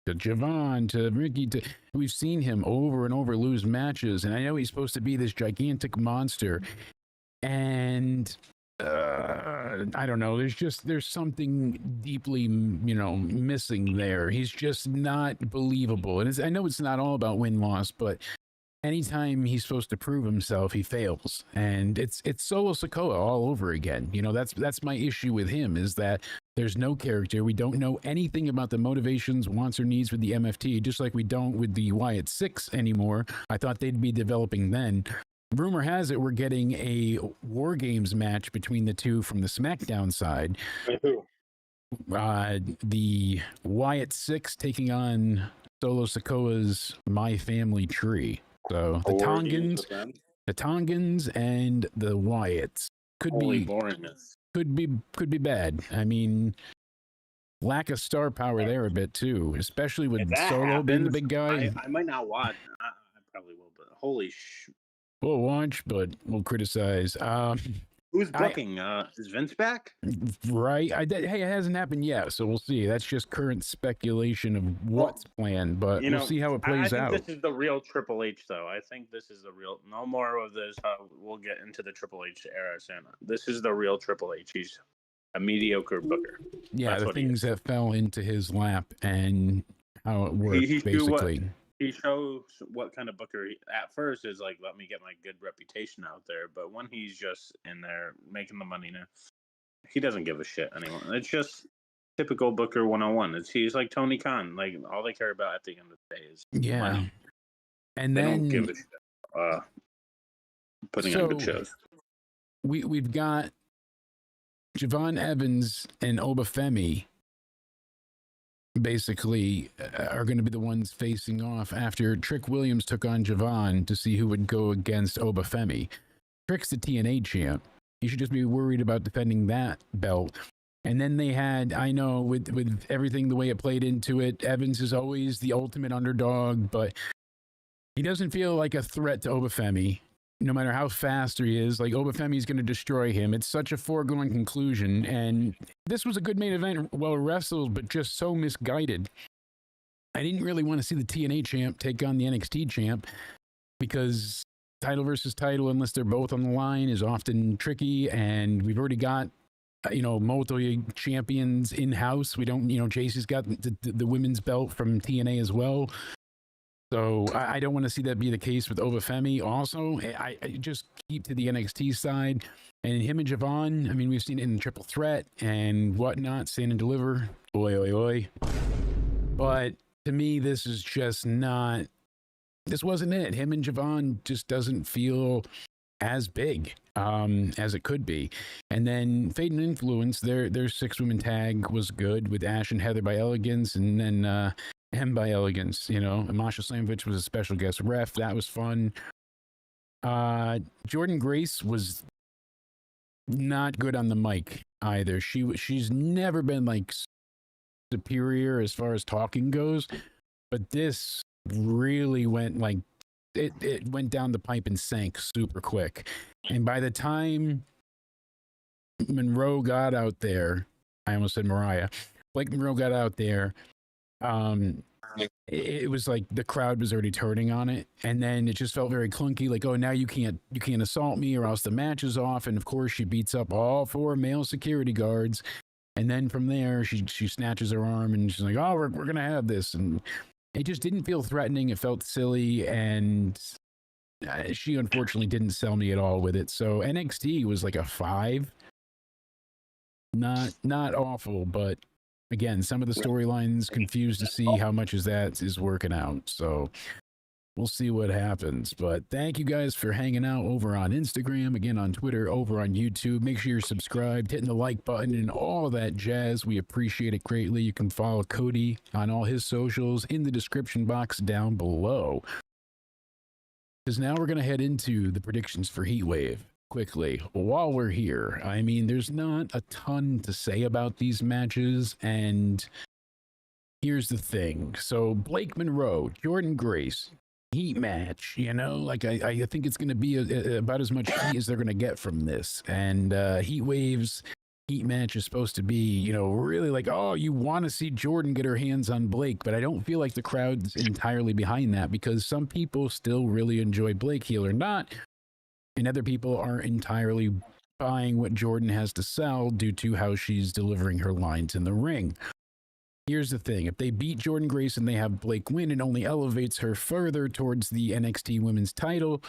To Javon, to Ricky, we've seen him over and over lose matches, and I know he's supposed to be this gigantic monster, and I don't know, there's something deeply, missing there. He's just not believable, and I know it's not all about win-loss, but anytime he's supposed to prove himself, he fails, and it's Solo Sikoa all over again. That's my issue with him, is that there's no character. We don't know anything about the motivations, wants, or needs with the MFT, just like we don't with the Wyatt Six anymore. I thought they'd be developing then. Rumor has it we're getting a War Games match between the two from the SmackDown side. The Wyatt Six taking on Solo Sikoa's My Family Tree. So the Tongans and the Wyatts could be bad. I mean, lack of star power there a bit too, especially If with that Solo being the happens, big guy. I might not watch. I probably will, but holy sh! We'll watch, but we'll criticize. Who's I booking? Is Vince back? right. Hey, it hasn't happened yet, so we'll see. That's just current speculation of what's planned, but You we'll know, see how it I plays think out. this is the real Triple H, though. I think this is the real. No more of this. We'll get into the Triple H era, Santa. This is the real Triple H. He's a mediocre booker. Yeah, That's the what he things is. that fell into his lap and how it worked, He do what- basically. He shows what kind of booker at first is like, let me get my good reputation out there. But when he's just in there making the money now, he doesn't give a shit anymore. It's just typical Booker 101. He's like Tony Khan. Like, all they care about at the end of the day is money. And They then don't give a shit putting on good shows. we've got Javon Evans and Obafemi basically are going to be the ones facing off after Trick Williams took on Javon to see who would go against Obafemi. Trick's the TNA champ. He should just be worried about defending that belt. And then they had, I know with everything the way it played into it, Evans is always the ultimate underdog, but he doesn't feel like a threat to Obafemi. No matter how fast he is, like Obafemi's going to destroy him. It's such a foregone conclusion. And this was a good main event, well wrestled, but just so misguided. I didn't really want to see the TNA champ take on the NXT champ because title versus title, unless they're both on the line, is often tricky. And we've already got, multiple champions in house. We don't, JC's got the women's belt from TNA as well. So I don't want to see that be the case with Obafemi. Also, I just keep to the NXT side. And him and Javon, I mean, we've seen it in Triple Threat and whatnot, Stand and Deliver. Oi, oi, oi. But to me, this is just not, this wasn't it. Him and Javon just doesn't feel as big as it could be. And then Fate and Influence, their 6-woman tag was good with Ash and Heather by Elegance, and then M by Elegance, and Masha Slamovich was a special guest ref. That was fun. Jordan Grace was not good on the mic either. She's never been like superior as far as talking goes, but this really went like it went down the pipe and sank super quick. And by the time Monroe got out there, I almost said Mariah. Blake Monroe got out there. It was like the crowd was already turning on it, and then it just felt very clunky. Like, oh, now you can't assault me, or else the match is off. And of course, she beats up all 4 male security guards, and then from there, she snatches her arm, and she's like, oh, we're gonna have this, and it just didn't feel threatening. It felt silly, and she unfortunately didn't sell me at all with it. So NXT was like a 5. Not awful, but again, some of the storylines confused to see how much is that is working out. So we'll see what happens. But thank you guys for hanging out over on Instagram, again on Twitter, over on YouTube. Make sure you're subscribed, hitting the like button, and all that jazz. We appreciate it greatly. You can follow Cody on all his socials in the description box down below. Because now we're going to head into the predictions for Heatwave. Quickly, while we're here, I mean, there's not a ton to say about these matches, and here's the thing. So Blake Monroe, Jordan Grace, heat match, like I think it's going to be about as much heat as they're going to get from this. And Heatwave's heat match is supposed to be, really like, oh, you want to see Jordan get her hands on Blake, but I don't feel like the crowd's entirely behind that, because some people still really enjoy Blake, heel or not. And other people aren't entirely buying what Jordan has to sell due to how she's delivering her lines in the ring. Here's the thing. If they beat Jordan Grace and they have Blake win, it only elevates her further towards the NXT women's title.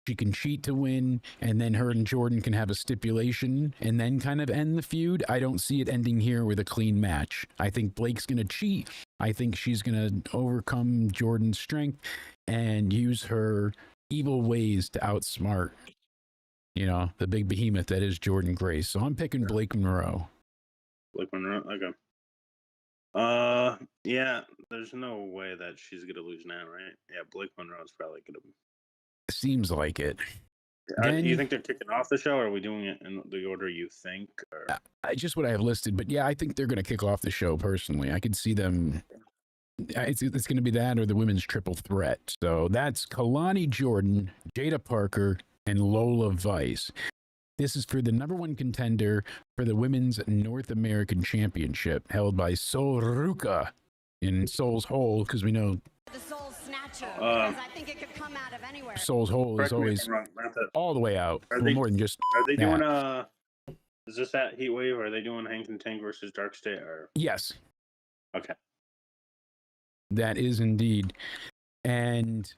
She can cheat to win, and then her and Jordan can have a stipulation and then kind of end the feud. I don't see it ending here with a clean match. I think Blake's going to cheat. I think she's going to overcome Jordan's strength and use her evil ways to outsmart, the big behemoth that is Jordan Grace. So I'm picking Blake Monroe. Blake Monroe, okay. Yeah, there's no way that she's gonna lose now, right? Yeah, Blake Monroe's probably gonna. Seems like it. Then, you think they're kicking off the show, or are we doing it in the order you think? Or? just what I have listed, but yeah, I think they're going to kick off the show personally. I could see them. It's going to be that or the women's triple threat. So that's Kalani Jordan, Jada Parker, and Lola Vice. This is for the #1 contender for the Women's North American Championship, held by Sol Ruca in Soul's Hole, because we know The Soul Snatcher, because I think it could come out of anywhere. Soul's Hole is Correct me if always I'm wrong, all the way out. Are Well, they- more than just Are they that. doing is this at Heatwave? Or are they doing Hank and Tank versus Dark State? Or Yes, okay, that is indeed. And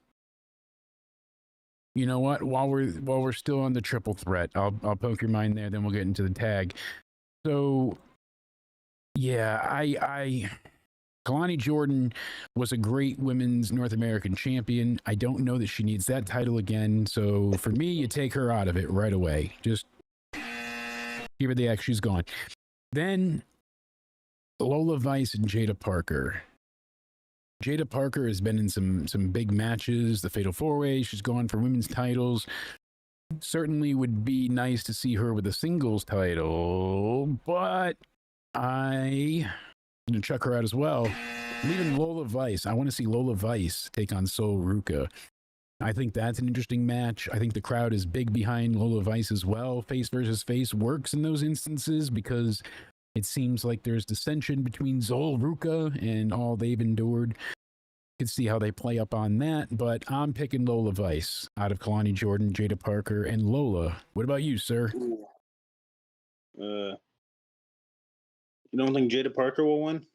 you know what? While we're still on the triple threat, I'll poke your mind there. Then we'll get into the tag. So, yeah, Kalani Jordan was a great women's North American champion. I don't know that she needs that title again. So for me, you take her out of it right away. Just give her the X. She's gone. Then Lola Vice and Jada Parker. Jada Parker has been in some big matches, the Fatal 4-Way. She's gone for women's titles. Certainly would be nice to see her with a singles title, but I'm going to chuck her out as well. Leaving Lola Vice. I want to see Lola Vice take on Sol Ruca. I think that's an interesting match. I think the crowd is big behind Lola Vice as well. Face versus face works in those instances because it seems like there's dissension between Sol Ruca and all they've endured. You can see how they play up on that, but I'm picking Lola Vice out of Kalani Jordan, Jada Parker, and Lola. What about you, sir? you don't think Jada Parker will win?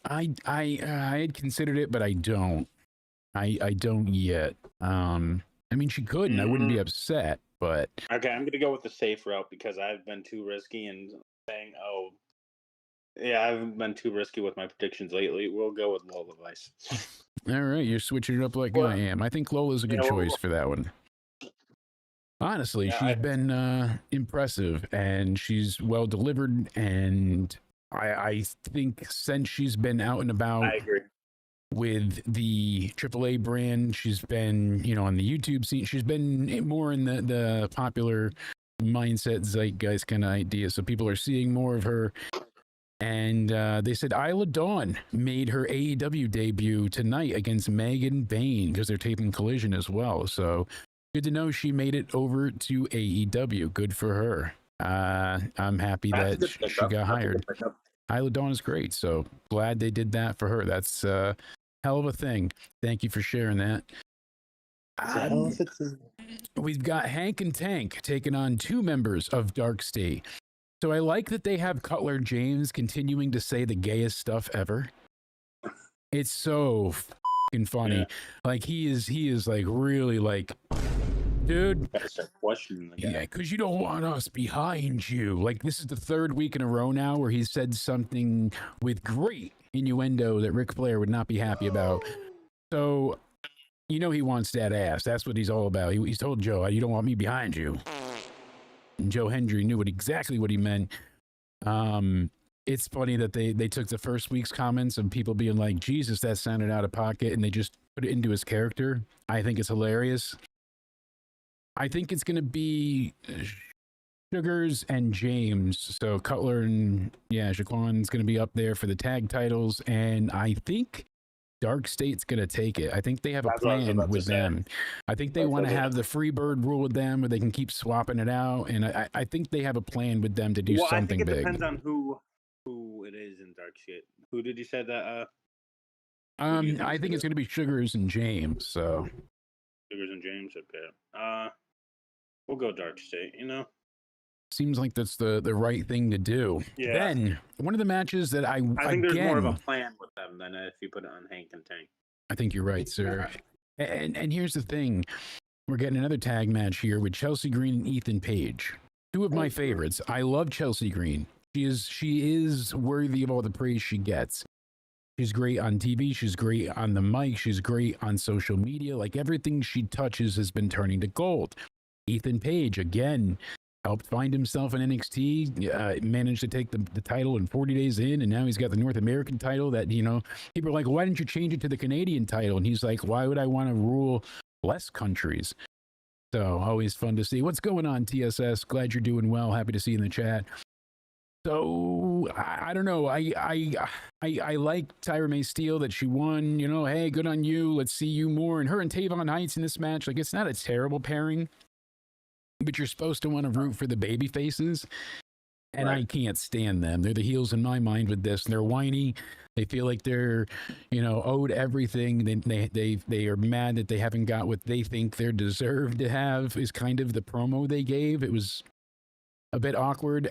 I had considered it, but I don't. I don't yet. I mean, she could, and I wouldn't be upset, but Okay, I'm gonna go with the safe route because I've been too risky and saying, oh, yeah, I've been too risky with my predictions lately. We'll go with Lola Vice. all right, you're switching it up like Well, I am. I think Lola's a good yeah, well, choice for that one. Honestly, Yeah, she's been impressive, and she's well delivered, and I think since she's been out and about I agree. with the AAA brand, she's been, on the YouTube scene. She's been more in the popular mindset zeitgeist kind of idea. So people are seeing more of her. And they said Isla Dawn made her AEW debut tonight against Megan Bayne because they're taping Collision as well. So good to know she made it over to AEW. Good for her. I'm happy that she got hired. Isla Dawn is great. So glad they did that for her. That's a hell of a thing. Thank you for sharing that. We've got Hank and Tank taking on 2 members of Dark State. So I like that they have Cutler James continuing to say the gayest stuff ever. It's so fucking funny. Yeah. Like he is like really like, dude. Gotta start questioning the guy. Yeah, because you don't want us behind you. Like this is the 3rd week in a row now where he said something with great innuendo that Ric Flair would not be happy about. So he wants that ass. That's what he's all about. He's told Joe, you don't want me behind you. And Joe Hendry knew exactly what he meant. It's funny that they took the first week's comments of people being like, Jesus, that sounded out of pocket, and they just put it into his character. I think it's hilarious. I think it's going to be Sugars and James. So Cutler and, Shaquan's going to be up there for the tag titles, and I think Dark State's going to take it. I think they have a That's what I was plan about to with say. them. I think they That's want what to they- have the free bird rule with them where they can keep swapping it out. And I think they have a plan with them to do Well, I something think it big. depends on who it is in Dark State. Who did you say that? I think it's going to be Sugars and James. So Sugars and James. Okay. We'll go Dark State. seems like that's the right thing to do. Yeah. Then one of the matches that I think there's more of a again, plan with them than if you put it on Hank and Tank. I think you're right, sir. And here's the thing. We're getting another tag match here with Chelsea Green and Ethan Page. 2 of my favorites. I love Chelsea Green. She is worthy of all the praise she gets. She's great on TV. She's great on the mic. She's great on social media. Like everything she touches has been turning to gold. Ethan Page, again, helped find himself in NXT, managed to take the title in 40 days in, and now he's got the North American title that, people are like, why didn't you change it to the Canadian title? And he's like, why would I want to rule less countries? So always fun to see. What's going on, TSS? Glad you're doing well. Happy to see you in the chat. So I don't know. I like Tyra May Steele that she won. You know, hey, good on you. Let's see you more. And her and Tavon Heights in this match, like, it's not a terrible pairing, but you're supposed to want to root for the baby faces. And Right. I can't stand them. They're the heels in my mind with this. They're whiny. They feel like they're, you know, owed everything. They are mad that they haven't got what they think they're deserved to have. Is kind of the promo they gave. It was a bit awkward.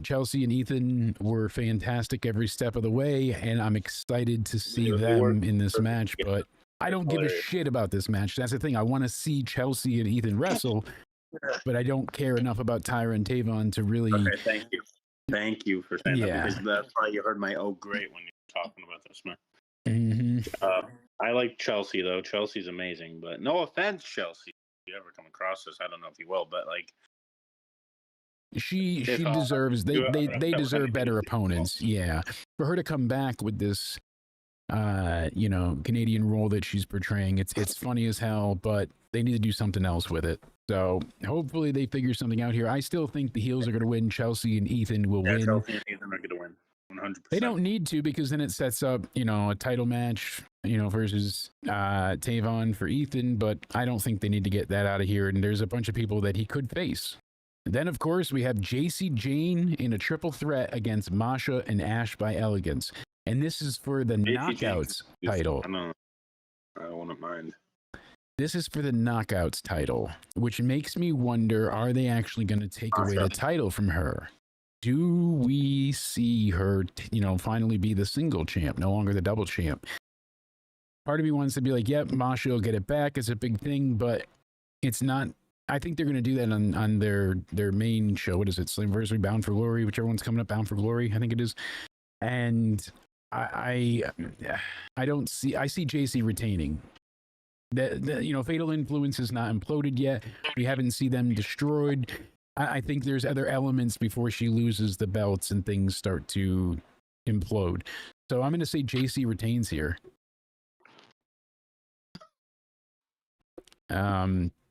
Chelsea and Ethan were fantastic every step of the way, and I'm excited to see Yeah, they were them in this perfect. match. Yeah. But I don't give a Hilarious. shit about this match. That's the thing. I want to see Chelsea and Ethan wrestle, but I don't care enough about Tyra and Tavon to really. Okay, thank you. Thank you for saying Yeah. that, because that's why you heard my "oh great" when you were talking about this man. Mhm. I like Chelsea though. Chelsea's amazing, but no offense, Chelsea. If you ever come across this, I don't know if you will, but like, She If, deserves. They you- they that was deserve anything better to do. opponents. Yeah, for her to come back with this, you know, Canadian role that she's portraying, it's funny as hell. But they need to do something else with it. So hopefully they figure something out here. I still think the heels are going to win. Chelsea and Ethan will yeah, win. Chelsea and Ethan are going to win, 100%. They don't need to, because then it sets up, you know, a title match, you know, versus Tavon for Ethan. But I don't think they need to get that out of here. And there's a bunch of people that he could face. And then, of course, we have JC Jane in a triple threat against Masha and Ash by Elegance. And this is for the Knockouts title. I wouldn't mind. This is for the Knockouts title, which makes me wonder, are they actually going to take away the title from her? Do we see her, you know, finally be the single champ, no longer the double champ? Part of me wants to be like, yep, Masha will get it back. It's a big thing, but it's not. I think they're going to do that on their main show. What is it? Slammiversary, Bound for Glory, whichever one's coming up, Bound for Glory, I think it is. And I don't see. I see JC retaining. The you know, Fatal Influence is not imploded yet. We haven't seen them destroyed. I think there's other elements before she loses the belts and things start to implode. So I'm going to say JC retains here.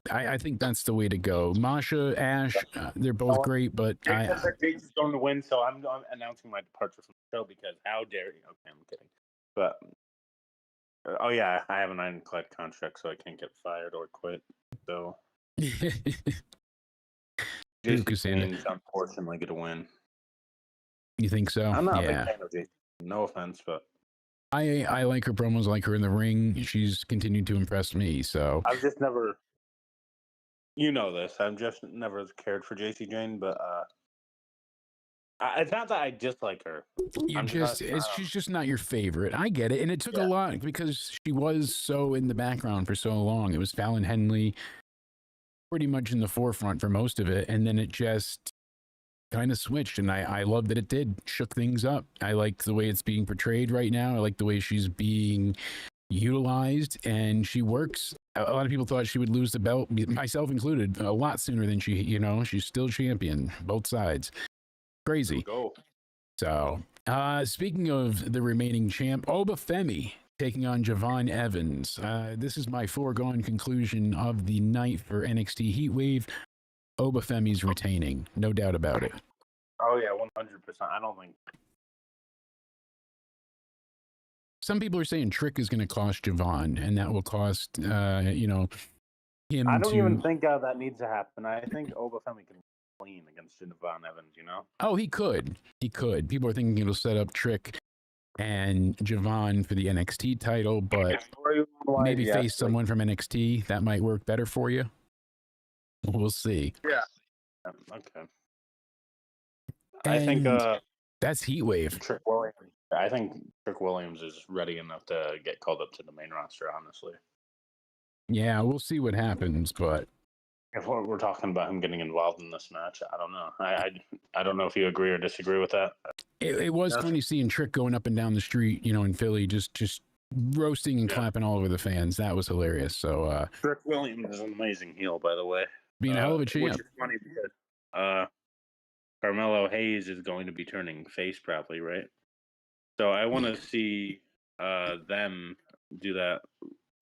I think that's the way to go. Masha, Ash, they're both great, but Jake's going to win, so I'm announcing my departure from the show, because how dare you? Okay, I'm kidding. But oh yeah, I have an ironclad contract, so I can't get fired or quit. So Jason's unfortunately going to win. You think so? I'm not Yeah. a big fan of Jason. No offense, but I like her promos, like her in the ring. She's continued to impress me. So I've just never, you know this, I've just never cared for JC Jane, but it's not that I dislike her. she's just not your favorite. I get it, and it took a lot because she was so in the background for so long. It was Fallon Henley pretty much in the forefront for most of it, and then it just kind of switched, and I love that it did. Shook things up. I like the way it's being portrayed right now. I like the way she's being utilized, and she works. A lot of people thought she would lose the belt, myself included, a lot sooner than she, you know, she's still champion, both sides. Crazy. Go. So, speaking of the remaining champ, Obafemi taking on Javon Evans. This is my foregone conclusion of the night for NXT Heatwave. Obafemi's retaining, no doubt about it. Oh yeah, 100%. I don't think. Some people are saying Trick is going to cost Javon, and that will cost, you know, him. I don't even think that needs to happen. I think Obafemi can clean against Javon Evans. You know. Oh, he could. He could. People are thinking it'll set up Trick and Javon for the NXT title, but maybe face someone from NXT. That might work better for you. We'll see. Yeah. Okay. I think that's Heatwave. Trick Williams. I think Trick Williams is ready enough to get called up to the main roster. Honestly. Yeah, we'll see what happens, but if we're talking about him getting involved in this match, I don't know. I don't know if you agree or disagree with that. It was funny seeing Trick going up and down the street, you know, in Philly, just roasting and clapping all over the fans. That was hilarious. So Trick Williams is an amazing heel, by the way. Being a hell of a champ. Which is funny because Carmelo Hayes is going to be turning face probably, right? So I want to see them do that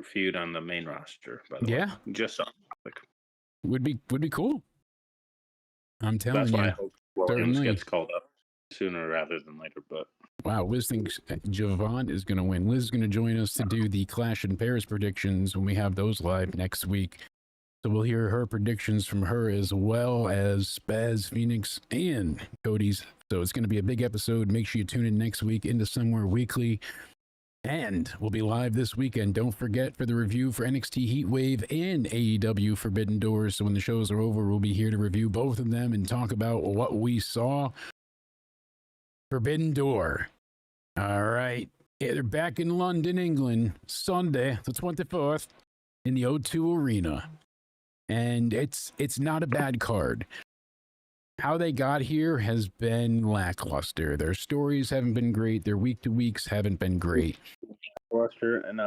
feud on the main roster, by the way. Just on topic. would be cool. I'm telling That's you. why I hope Williams certainly. gets called up sooner rather than later. But Wow, Liz thinks Javon is going to win. Liz is going to join us to do the Clash in Paris predictions when we have those live next week. So we'll hear her predictions from her as well as Spaz, Phoenix, and Cody's. So it's going to be a big episode. Make sure you tune in next week into Somewhere Weekly. And we'll be live this weekend. Don't forget for the review for NXT Heatwave and AEW Forbidden Doors. So when the shows are over, we'll be here to review both of them and talk about what we saw. Forbidden Door. All right. Yeah, they're back in London, England, Sunday, the 24th, in the O2 Arena. And it's not a bad card. How they got here has been lackluster. Their stories haven't been great. Their week-to-weeks haven't been great. Buster, and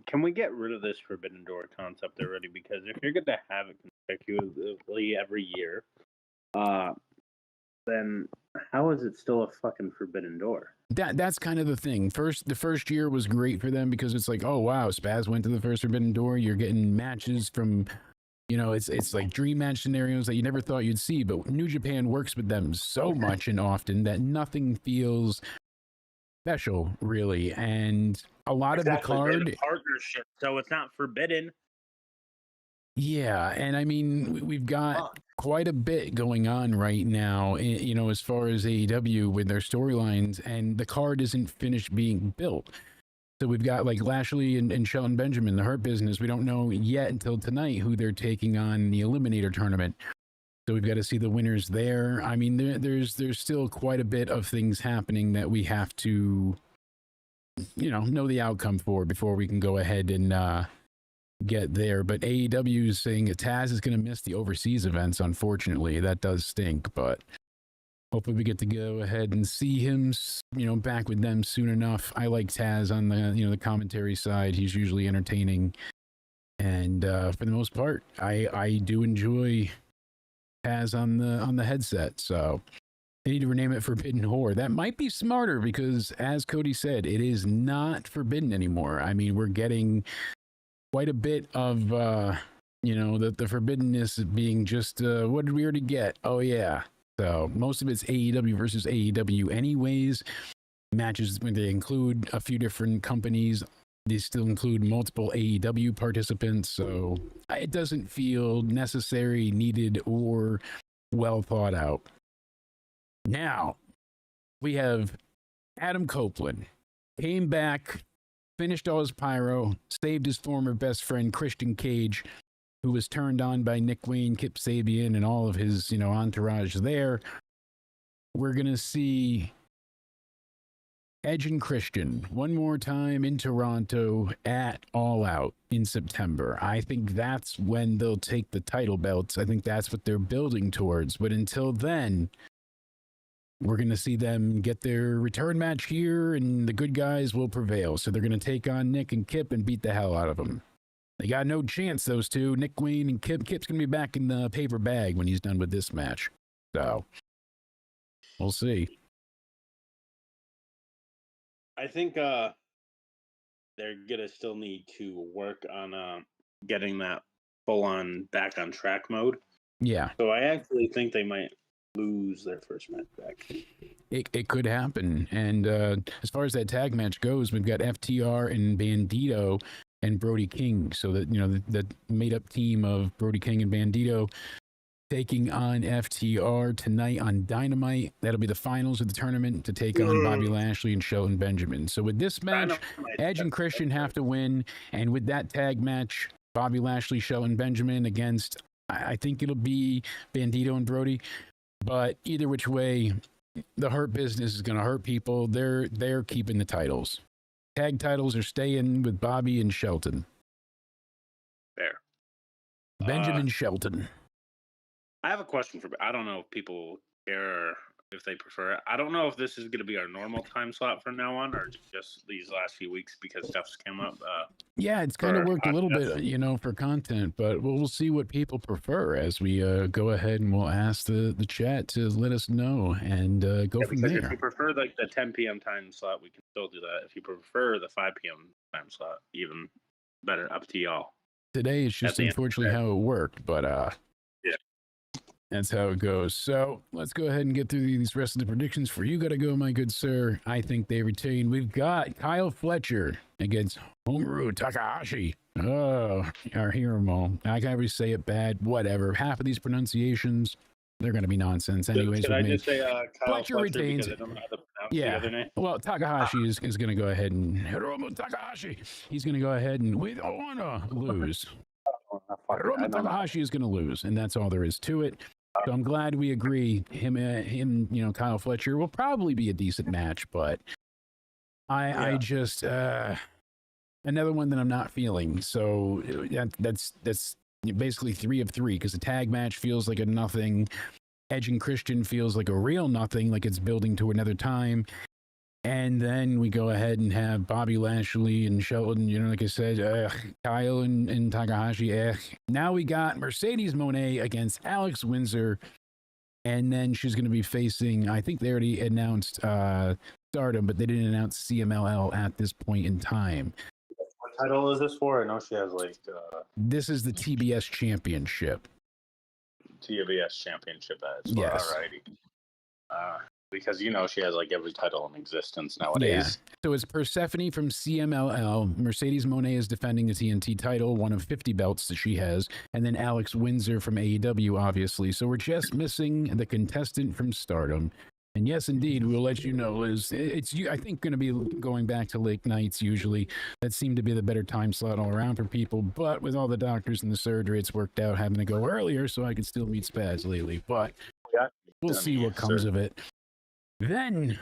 can we get rid of this Forbidden Door concept already? Because if you're going to have it consecutively every year, then how is it still a fucking Forbidden Door? That's kind of the thing. The first year was great for them because it's like, oh wow, Spaz went to the first Forbidden Door. You're getting matches from, it's like dream match scenarios that you never thought you'd see. But New Japan works with them so much and often that nothing feels special, really. And a lot of the card, they're a partnership, so it's not forbidden. Yeah, and I mean, we've got quite a bit going on right now, as far as AEW with their storylines, and the card isn't finished being built. So we've got like Lashley and Shelton Benjamin, the Hurt Business. We don't know yet until tonight who they're taking on in the Eliminator tournament. So we've got to see the winners there. I mean, there's still quite a bit of things happening that we have to, know the outcome for before we can go ahead and get there. But AEW is saying that Taz is going to miss the overseas events. Unfortunately, that does stink, but hopefully we get to go ahead and see him, back with them soon enough. I like Taz on the commentary side. He's usually entertaining, and for the most part, I do enjoy Taz on the headset. So they need to rename it Forbidden Whore. That might be smarter because, as Cody said, it is not forbidden anymore. I mean, we're getting quite a bit of, the forbiddenness being just, what did we already get? Oh, yeah. So most of it's AEW versus AEW anyways. Matches, they include a few different companies. They still include multiple AEW participants. So it doesn't feel necessary, needed, or well thought out. Now, we have Adam Copeland. Came back, finished all his pyro, saved his former best friend, Christian Cage, who was turned on by Nick Wayne, Kip Sabian, and all of his, entourage there. We're going to see Edge and Christian one more time in Toronto at All Out in September. I think that's when they'll take the title belts. I think that's what they're building towards. But until then, we're going to see them get their return match here, and the good guys will prevail. So they're going to take on Nick and Kip and beat the hell out of them. They got no chance, those two, Nick Wayne and Kip. Kip's going to be back in the paper bag when he's done with this match. So we'll see. I think they're going to still need to work on getting that full-on back on track mode. Yeah. So I actually think they might lose their first match back. It could happen. And as far as that tag match goes, we've got FTR and Bandito and Brody King. So that, the made-up team of Brody King and Bandito taking on FTR tonight on Dynamite. That'll be the finals of the tournament to take on Bobby Lashley and Shelton Benjamin. So with this match, Edge and Christian have to win. And with that tag match, Bobby Lashley, Shelton Benjamin against, I think it'll be Bandito and Brody. But either which way, the Hurt Business is going to hurt people. They're keeping the titles. Tag titles are staying with Bobby and Shelton. Fair. Benjamin Shelton. I have a question I don't know if people care or if they prefer it. I don't know if this is going to be our normal time slot from now on or just these last few weeks because stuff's come up. Yeah, it's kind of worked a little bit, for content, but we'll see what people prefer as we go ahead and we'll ask the chat to let us know and go from there. If you prefer like the 10 p.m. time slot, we can still do that. If you prefer the 5 p.m. time slot, even better, up to y'all. Today is just unfortunately how it worked, but That's how it goes. So let's go ahead and get through these rest of the predictions. For you, gotta go, my good sir. I think they retain. We've got Kyle Fletcher against Homaru Takahashi. Oh, our hero. I can always say it bad. Whatever. Half of these pronunciations, they're going to be nonsense anyways. Should I just say Kyle Fletcher retains. because I don't know how to pronounce the other name? Well, Takahashi is going to go ahead and Hiromu Takahashi. He's going to go ahead and we don't want to lose. Hiromu Takahashi is going to lose, and that's all there is to it. So I'm glad we agree. Him, Kyle Fletcher will probably be a decent match, but I just another one that I'm not feeling. So that's basically 3 of 3 because the tag match feels like a nothing. Edge and Christian feels like a real nothing, like it's building to another time. And then we go ahead and have Bobby Lashley and Shelton, like I said, Kyle and Takahashi. Now we got Mercedes Moné against Alex Windsor. And then she's going to be facing, I think they already announced Stardom, but they didn't announce CMLL at this point in time. What title is this for? I know she has This is the TBS Championship. TBS Championship. Yes. Alrighty. Because she has every title in existence nowadays. Yeah. So it's Persephone from CMLL. Mercedes Moné is defending the TNT title, one of 50 belts that she has, and then Alex Windsor from AEW, obviously. So we're just missing the contestant from Stardom. And yes, indeed, we'll let you know, Liz. It's I think going to be going back to late nights usually. That seemed to be the better time slot all around for people. But with all the doctors and the surgery, it's worked out having to go earlier so I could still meet Spaz lately. But we'll see what comes of it. Then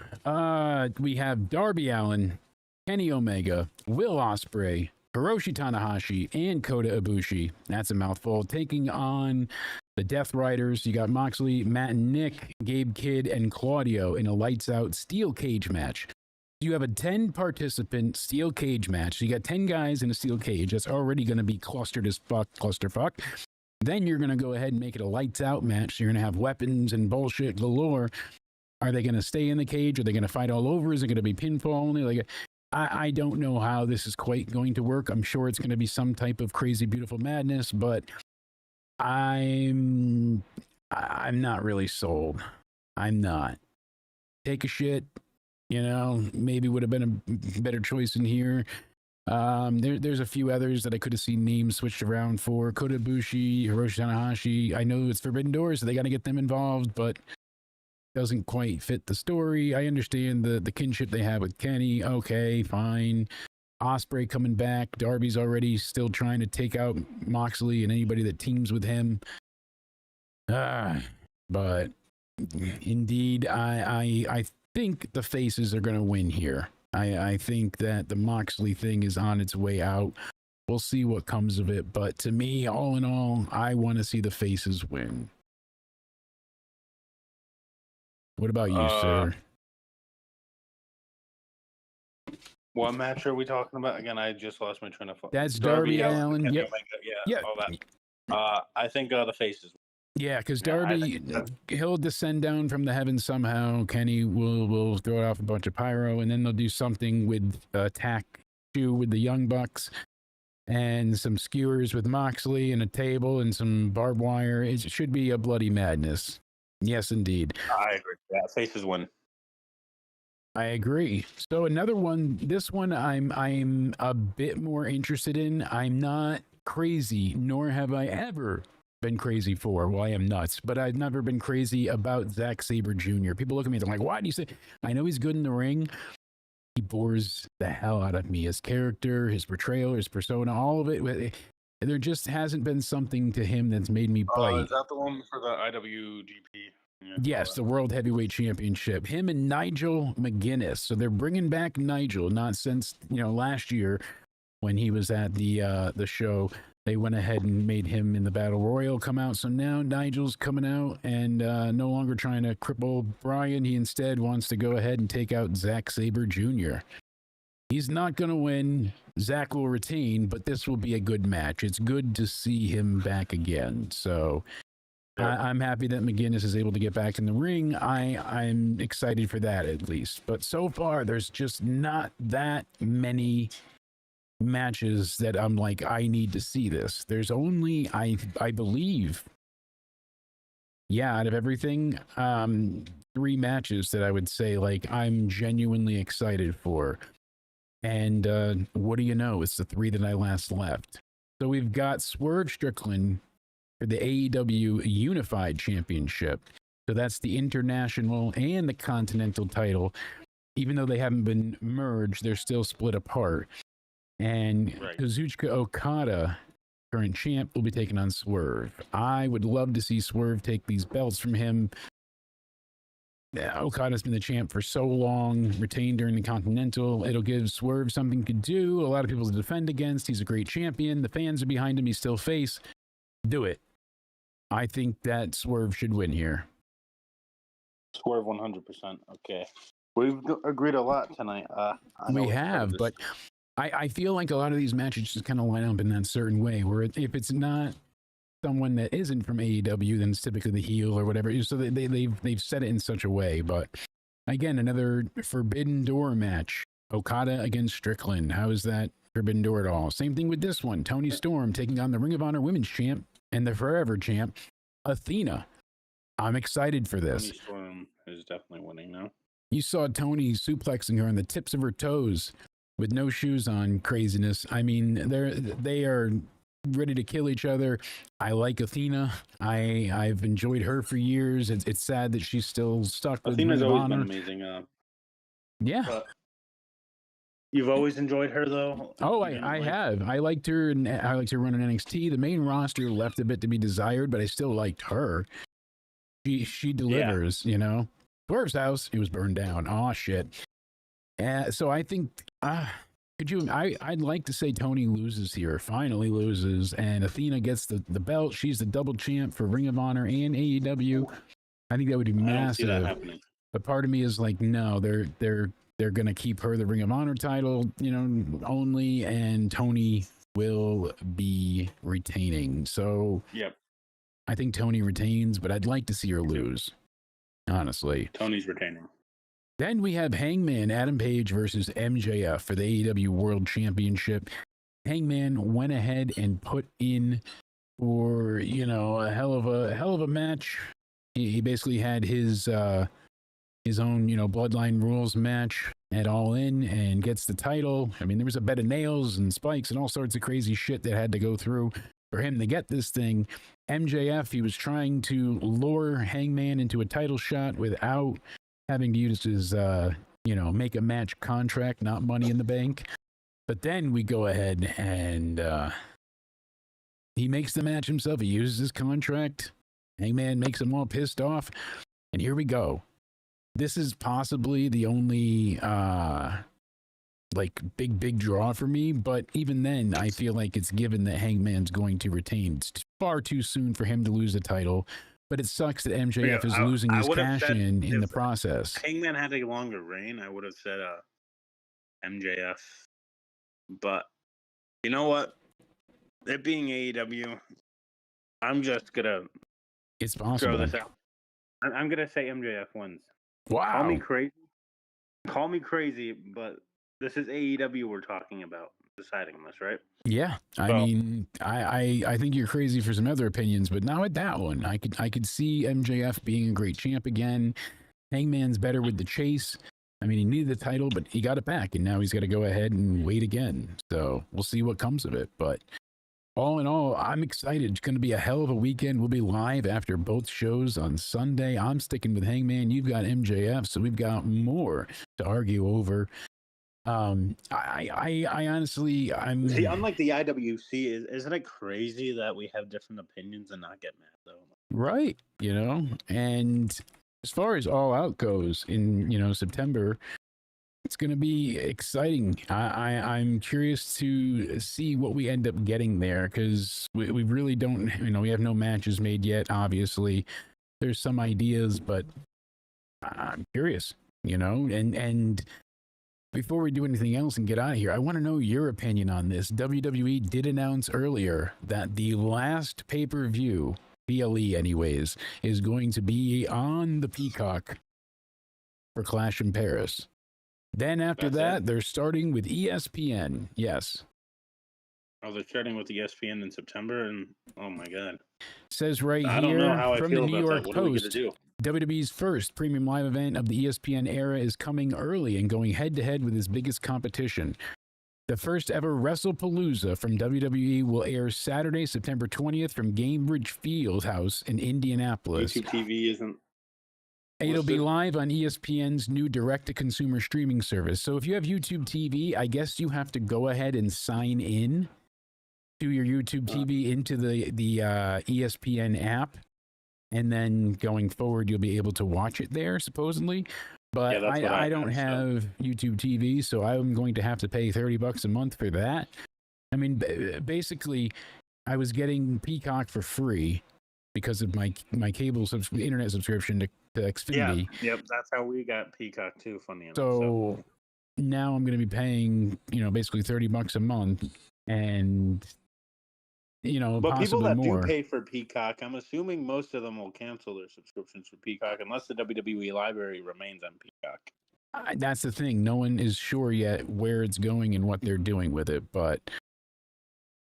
we have Darby Allin, Kenny Omega, Will Ospreay, Hiroshi Tanahashi, and Kota Ibushi. That's a mouthful. Taking on the Death Riders. You got Moxley, Matt and Nick, Gabe Kidd, and Claudio in a lights-out steel cage match. You have a 10-participant steel cage match. So you got 10 guys in a steel cage. That's already going to be clustered as fuck, clusterfuck. Then you're going to go ahead and make it a lights-out match. So you're going to have weapons and bullshit galore. Are they going to stay in the cage? Are they going to fight all over? Is it going to be pinfall only? I don't know how this is quite going to work. I'm sure it's going to be some type of crazy, beautiful madness, but I'm not really sold. I'm not. Take a shit, maybe would have been a better choice in here. There's a few others that I could have seen names switched around for. Kota Ibushi, Hiroshi Tanahashi. I know it's Forbidden Doors, so they got to get them involved, but doesn't quite fit the story. I understand the kinship they have with Kenny. Okay, fine. Ospreay coming back. Darby's already still trying to take out Moxley and anybody that teams with him. But indeed, I think the faces are going to win here. I think that the Moxley thing is on its way out. We'll see what comes of it. But to me, all in all, I want to see the faces win. What about you, sir? What match are we talking about? Again, I just lost my train of thought. That's Darby Allin. Yep. Yeah, all that. I think the faces. Yeah, because Darby, he'll descend down from the heavens somehow. Kenny will throw off a bunch of pyro, and then they'll do something with tack shoe with the Young Bucks, and some skewers with Moxley, and a table, and some barbed wire. It should be a bloody madness. Yes, indeed. I agree. Yeah, faces win. I agree. So another one, this one I'm a bit more interested in. I'm not crazy, nor have I ever been crazy for. Well, I am nuts, but I've never been crazy about Zack Sabre Jr. People look at me, they're like, why do you say? I know he's good in the ring. He bores the hell out of me. His character, his portrayal, his persona, all of it. There just hasn't been something to him that's made me bite. Is that the one for the IWGP? Yeah, yes, the World Heavyweight Championship. Him and Nigel McGuinness. So they're bringing back Nigel, not since last year when he was at the show. They went ahead and made him in the Battle Royal come out. So now Nigel's coming out and no longer trying to cripple Brian. He instead wants to go ahead and take out Zack Sabre Jr. He's not going to win. Zack will retain, but this will be a good match. It's good to see him back again. So I'm happy that McGuinness is able to get back in the ring. I'm excited for that at least. But so far, there's just not that many matches that I'm like, I need to see this. There's only, I believe, yeah, out of everything, 3 matches that I would say like I'm genuinely excited for. And what do you know? It's the 3 that I last left. So we've got Swerve Strickland for the AEW Unified Championship. So that's the international and the continental title. Even though they haven't been merged, they're still split apart. And Kazuchika Okada, current champ, will be taking on Swerve. I would love to see Swerve take these belts from him. Okada's been the champ for so long, retained during the Continental. It'll give Swerve something to do, a lot of people to defend against. He's a great champion. The fans are behind him. He's still face. Do it. I think that Swerve should win here. Swerve 100%. Okay. We've agreed a lot tonight. We have, but I feel like a lot of these matches just kind of line up in that certain way, where if it's not someone that isn't from AEW, then it's typically the heel or whatever. So they've set it in such a way. But again, another Forbidden Door match. Okada against Strickland. How is that Forbidden Door at all? Same thing with this one. Toni Storm taking on the Ring of Honor Women's Champ and the Forever Champ, Athena. I'm excited for this. Toni Storm is definitely winning now. You saw Toni suplexing her on the tips of her toes with no shoes on. Craziness. I mean, they are ready to kill each other. I like Athena. I've enjoyed her for years. It's sad that she's still stuck with Athena's Ring of always Honor. been amazing. Yeah. You've always enjoyed her, though? Oh, I have. I liked her, and I liked her running NXT. The main roster left a bit to be desired, but I still liked her. She delivers, you know. Swerve's house, it was burned down. Oh, shit. So I think, I'd like to say Toni loses here, finally loses, and Athena gets the belt. She's the double champ for Ring of Honor and AEW. I think that would be massive. I don't see that happening. But part of me is like, no, they're going to keep her the Ring of Honor title, you know, only, and Toni will be retaining. So yep. I think Toni retains, but I'd like to see her lose, honestly. Toni's retaining. Then we have Hangman Adam Page versus MJF for the AEW World Championship. Hangman went ahead and put in for, you know, a hell of a match. He basically had his own, you know, Bloodline Rules match at All In and gets the title. I mean, there was a bed of nails and spikes and all sorts of crazy shit that had to go through for him to get this thing. MJF, he was trying to lure Hangman into a title shot without having to use his, you know, make a match contract, not Money in the Bank. But then we go ahead and he makes the match himself. He uses his contract. Hangman makes him all pissed off. And here we go. This is possibly the only like big draw for me, but even then I feel like it's given that Hangman's going to retain. It's far too soon for him to lose the title, but it sucks that MJF is losing his cash in the process. Hangman had a longer reign, I would have said MJF, but you know what, it being AEW, I'm just gonna throw this out. I'm gonna say MJF wins. Wow. Call me crazy, but this is AEW we're talking about deciding this, right? Yeah. I mean, I think you're crazy for some other opinions, but not with that one. I could see MJF being a great champ again. Hangman's better with the chase. I mean, he needed the title, but he got it back, and now he's got to go ahead and wait again. So we'll see what comes of it. But all in all, I'm excited. It's going to be a hell of a weekend. We'll be live after both shows on Sunday. I'm sticking with Hangman. You've got MJF, so we've got more to argue over. I honestly, see, unlike the IWC, isn't it crazy that we have different opinions and not get mad though? Right, you know. And as far as All Out goes in, you know, September, it's going to be exciting. I'm curious to see what we end up getting there, because we really don't, you know, we have no matches made yet. Obviously, there's some ideas, but I'm curious, you know, and before we do anything else and get out of here, I want to know your opinion on this. WWE did announce earlier that the last pay-per-view, PLE anyways, is going to be on the Peacock for Clash in Paris. Then after that, they're starting with ESPN. Yes. Oh, they're starting with ESPN in September, and oh my God. says right I don't know here how I from the feel New about York that. What are we Post, gonna do? WWE's first premium live event of the ESPN era is coming early and going head-to-head with its biggest competition. The first ever WrestlePalooza from WWE will air Saturday, September 20th from Gainbridge Fieldhouse in Indianapolis. YouTube TV isn't. It'll be listed? live on ESPN's new direct-to-consumer streaming service. So if you have YouTube TV, I guess you have to go ahead and sign in to your YouTube TV into the ESPN app, and then going forward, you'll be able to watch it there, supposedly. But Yeah, that's what I I don't have YouTube TV, so I'm going to have to pay $30 a month for that. I mean, basically, I was getting Peacock for free because of my cable internet subscription to Xfinity. Yeah, yep, that's how we got Peacock too. Funny enough. So now I'm going to be paying, basically $30 a month, and but people possibly that more. do pay for Peacock, I'm assuming most of them will cancel their subscriptions for Peacock unless the WWE library remains on Peacock. That's the thing. No one is sure yet where it's going and what they're doing with it, but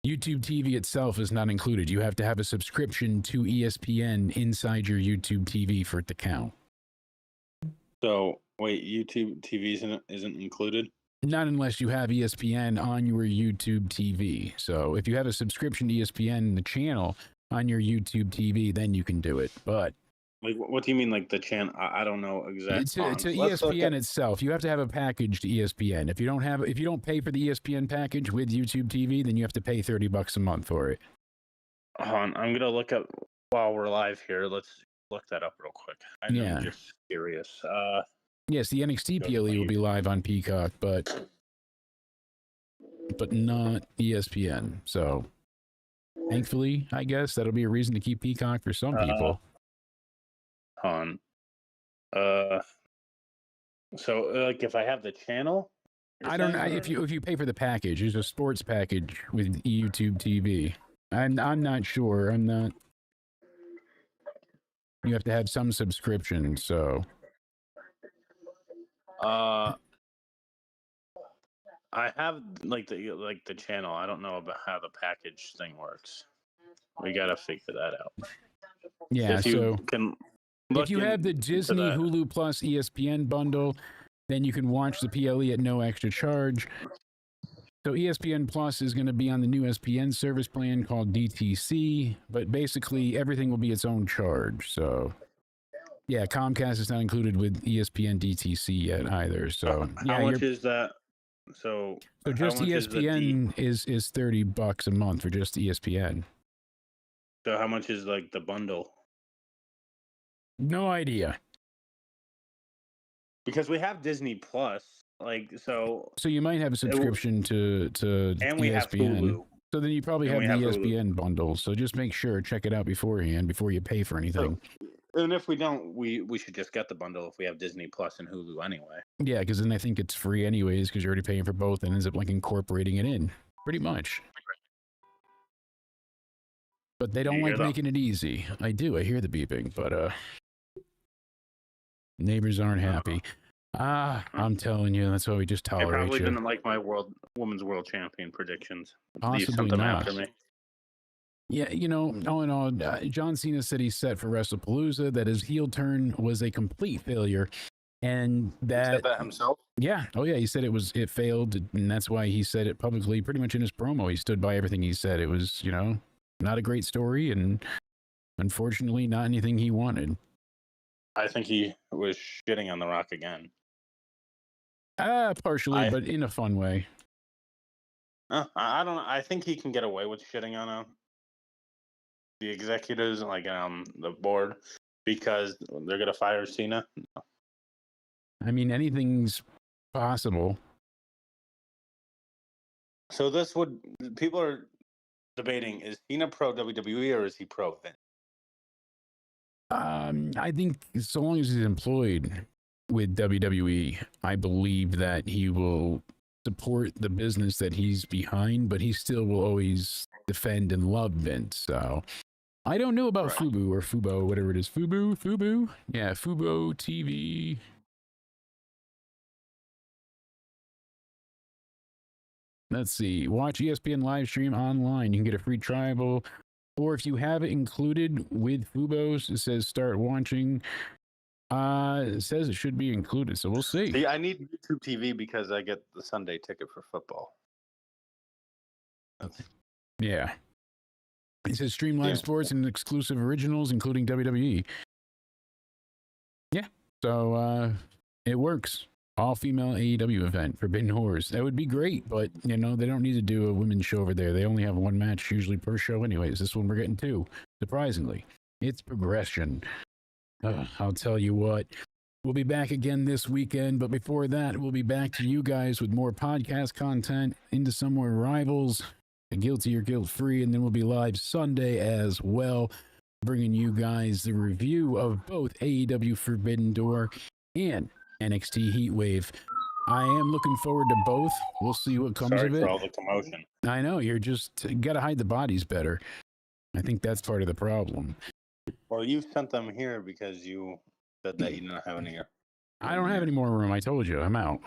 YouTube TV itself is not included. You have to have a subscription to ESPN inside your YouTube TV for it to count. So wait, YouTube TV isn't included? Not unless you have ESPN on your YouTube TV. So if you have a subscription to ESPN, the channel on your YouTube TV, then you can do it. But like, what do you mean, like the channel? I don't know exactly. It's ESPN itself. You have to have a package to ESPN. If you don't pay for the ESPN package with YouTube TV, then you have to pay $30 a month for it. Hold on, I'm gonna look up while we're live here. Let's look that up real quick. I'm just curious. Yes, the NXT PLE will be live on Peacock, but not ESPN. So thankfully, I guess that'll be a reason to keep Peacock for some people. Hold on. So like if I have the channel, I don't know if you pay for the package. There's a sports package with YouTube TV. I'm not sure. I'm not. You have to have some subscription. So. I have like the channel. I don't know about how the package thing works. We gotta figure that out. Yeah. If you have the Disney, Hulu Plus, ESPN bundle, then you can watch the PLE at no extra charge. So ESPN Plus is going to be on the new ESPN service plan called DTC, but basically everything will be its own charge. So. Yeah, Comcast is not included with ESPN DTC yet either. So how much is that? So just ESPN is $30 a month for just ESPN. So how much is like the bundle? No idea. Because we have Disney Plus, so you might have a subscription to and we ESPN. have Hulu. So then you probably have the ESPN bundle. So just make sure, check it out beforehand before you pay for anything. And if we don't, we should just get the bundle if we have Disney Plus and Hulu anyway. Yeah, because then I think it's free anyways because you're already paying for both and ends up incorporating it in pretty much. But they don't like making it easy. I do. I hear the beeping, but neighbors aren't happy. I'm telling you, that's why we just tolerate you. I probably didn't like my women's world champion predictions. Possibly not. After me. Yeah, all in all, John Cena said he's set for WrestlePalooza, that his heel turn was a complete failure. And that... He said that himself? Yeah. Oh, yeah. He said it failed, and that's why he said it publicly, pretty much in his promo. He stood by everything he said. It was, not a great story, and unfortunately not anything he wanted. I think he was shitting on The Rock again. Partially, but in a fun way. I don't know. I think he can get away with shitting on the executives and the board because they're gonna fire Cena. No. I mean, anything's possible. So people are debating: is Cena pro WWE or is he pro Vince? I think so long as he's employed with WWE, I believe that he will support the business that he's behind, but he still will always defend and love Vince. So I don't know about Fubo or Fubo, whatever it is. Fubo? Yeah, Fubo TV. Let's see. Watch ESPN live stream online. You can get a free trial or if you have it included with Fubo's, it says start watching. It says it should be included, so we'll see. See, I need YouTube TV because I get the Sunday ticket for football. Yeah. It says stream live sports and exclusive originals, including WWE. Yeah. So it works. All-female AEW event, Forbidden Horrors. That would be great, but, you know, they don't need to do a women's show over there. They only have one match usually per show anyways. This one we're getting two, surprisingly. It's progression. I'll tell you what. We'll be back again this weekend, but before that, we'll be back to you guys with more podcast content, Into Somewhere Rivals, Guilty or Guilt-Free, and then we'll be live Sunday as well, bringing you guys the review of both AEW Forbidden Door and NXT Heatwave. I am looking forward to both. We'll see what comes of it. Sorry for all the commotion. I know, you got to hide the bodies better. I think that's part of the problem. Well, you sent them here because you said that you didn't have any here. I don't have any more room. I told you, I'm out.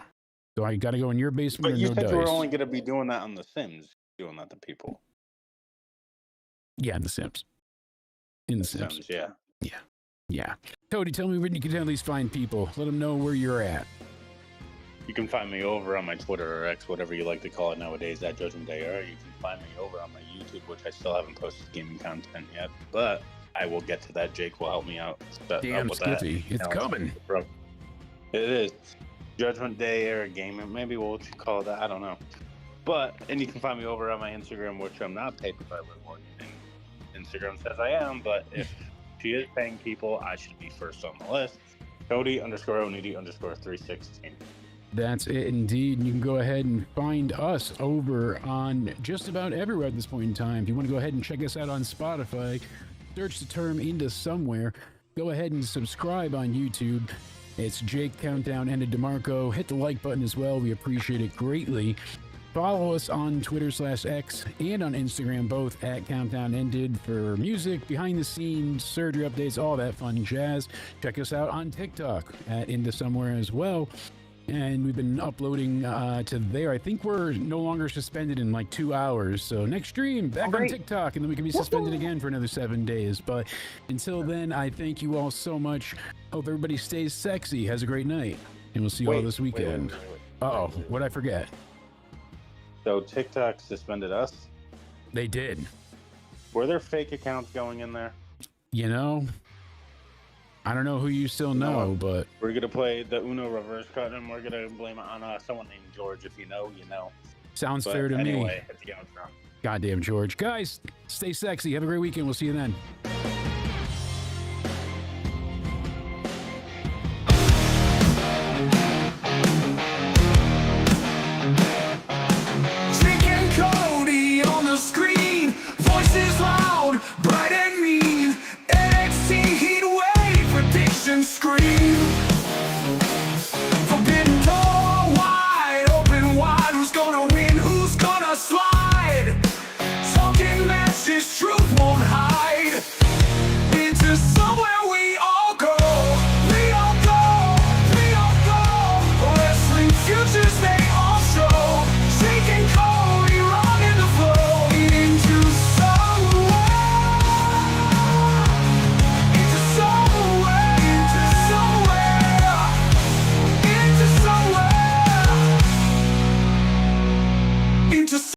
So I got to go in your basement. But you said dice. you were only going to be doing that on The Sims, doing that to people. Yeah, in The Sims. In The Sims. Yeah. Yeah. Cody, tell me where you can at least find people. Let them know where you're at. You can find me over on my Twitter or X, whatever you like to call it nowadays, at Judgment Day. Or you can find me over on my YouTube, which I still haven't posted gaming content yet. But I will get to that. Jake will help me out. Damn, Skippy. It's coming. It is. Judgment Day era gaming. Maybe we'll call it that. I don't know. And you can find me over on my Instagram, which I'm not paid by Liv Morgan. Instagram says I am, but if she is paying people, I should be first on the list. Cody_Onidi_316. That's it indeed. You can go ahead and find us over on just about everywhere at this point in time. If you want to go ahead and check us out on Spotify, search the term Into Somewhere. Go ahead and subscribe on YouTube. It's Jake Countdown and DeMarco. Hit the like button as well. We appreciate it greatly. Follow us on Twitter/X and on Instagram, both at Countdown Ended, for music, behind the scenes, surgery updates, all that fun jazz. Check us out on TikTok at Into Somewhere as well. And we've been uploading to there. I think we're no longer suspended in like 2 hours. So next stream, back on TikTok, and then we can be suspended again for another 7 days. But until then, I thank you all so much. Hope everybody stays sexy. Has a great night. And we'll see you all this weekend. Wait. Uh-oh, what'd I forget? So TikTok suspended us? They did. Were there fake accounts going in there? You know, I don't know who you still know, but... We're going to play the Uno reverse cut, and we're going to blame it on someone named George. If you know, you know. Sounds fair to me. Anyway, it's the outro. Goddamn George. Guys, stay sexy. Have a great weekend. We'll see you then.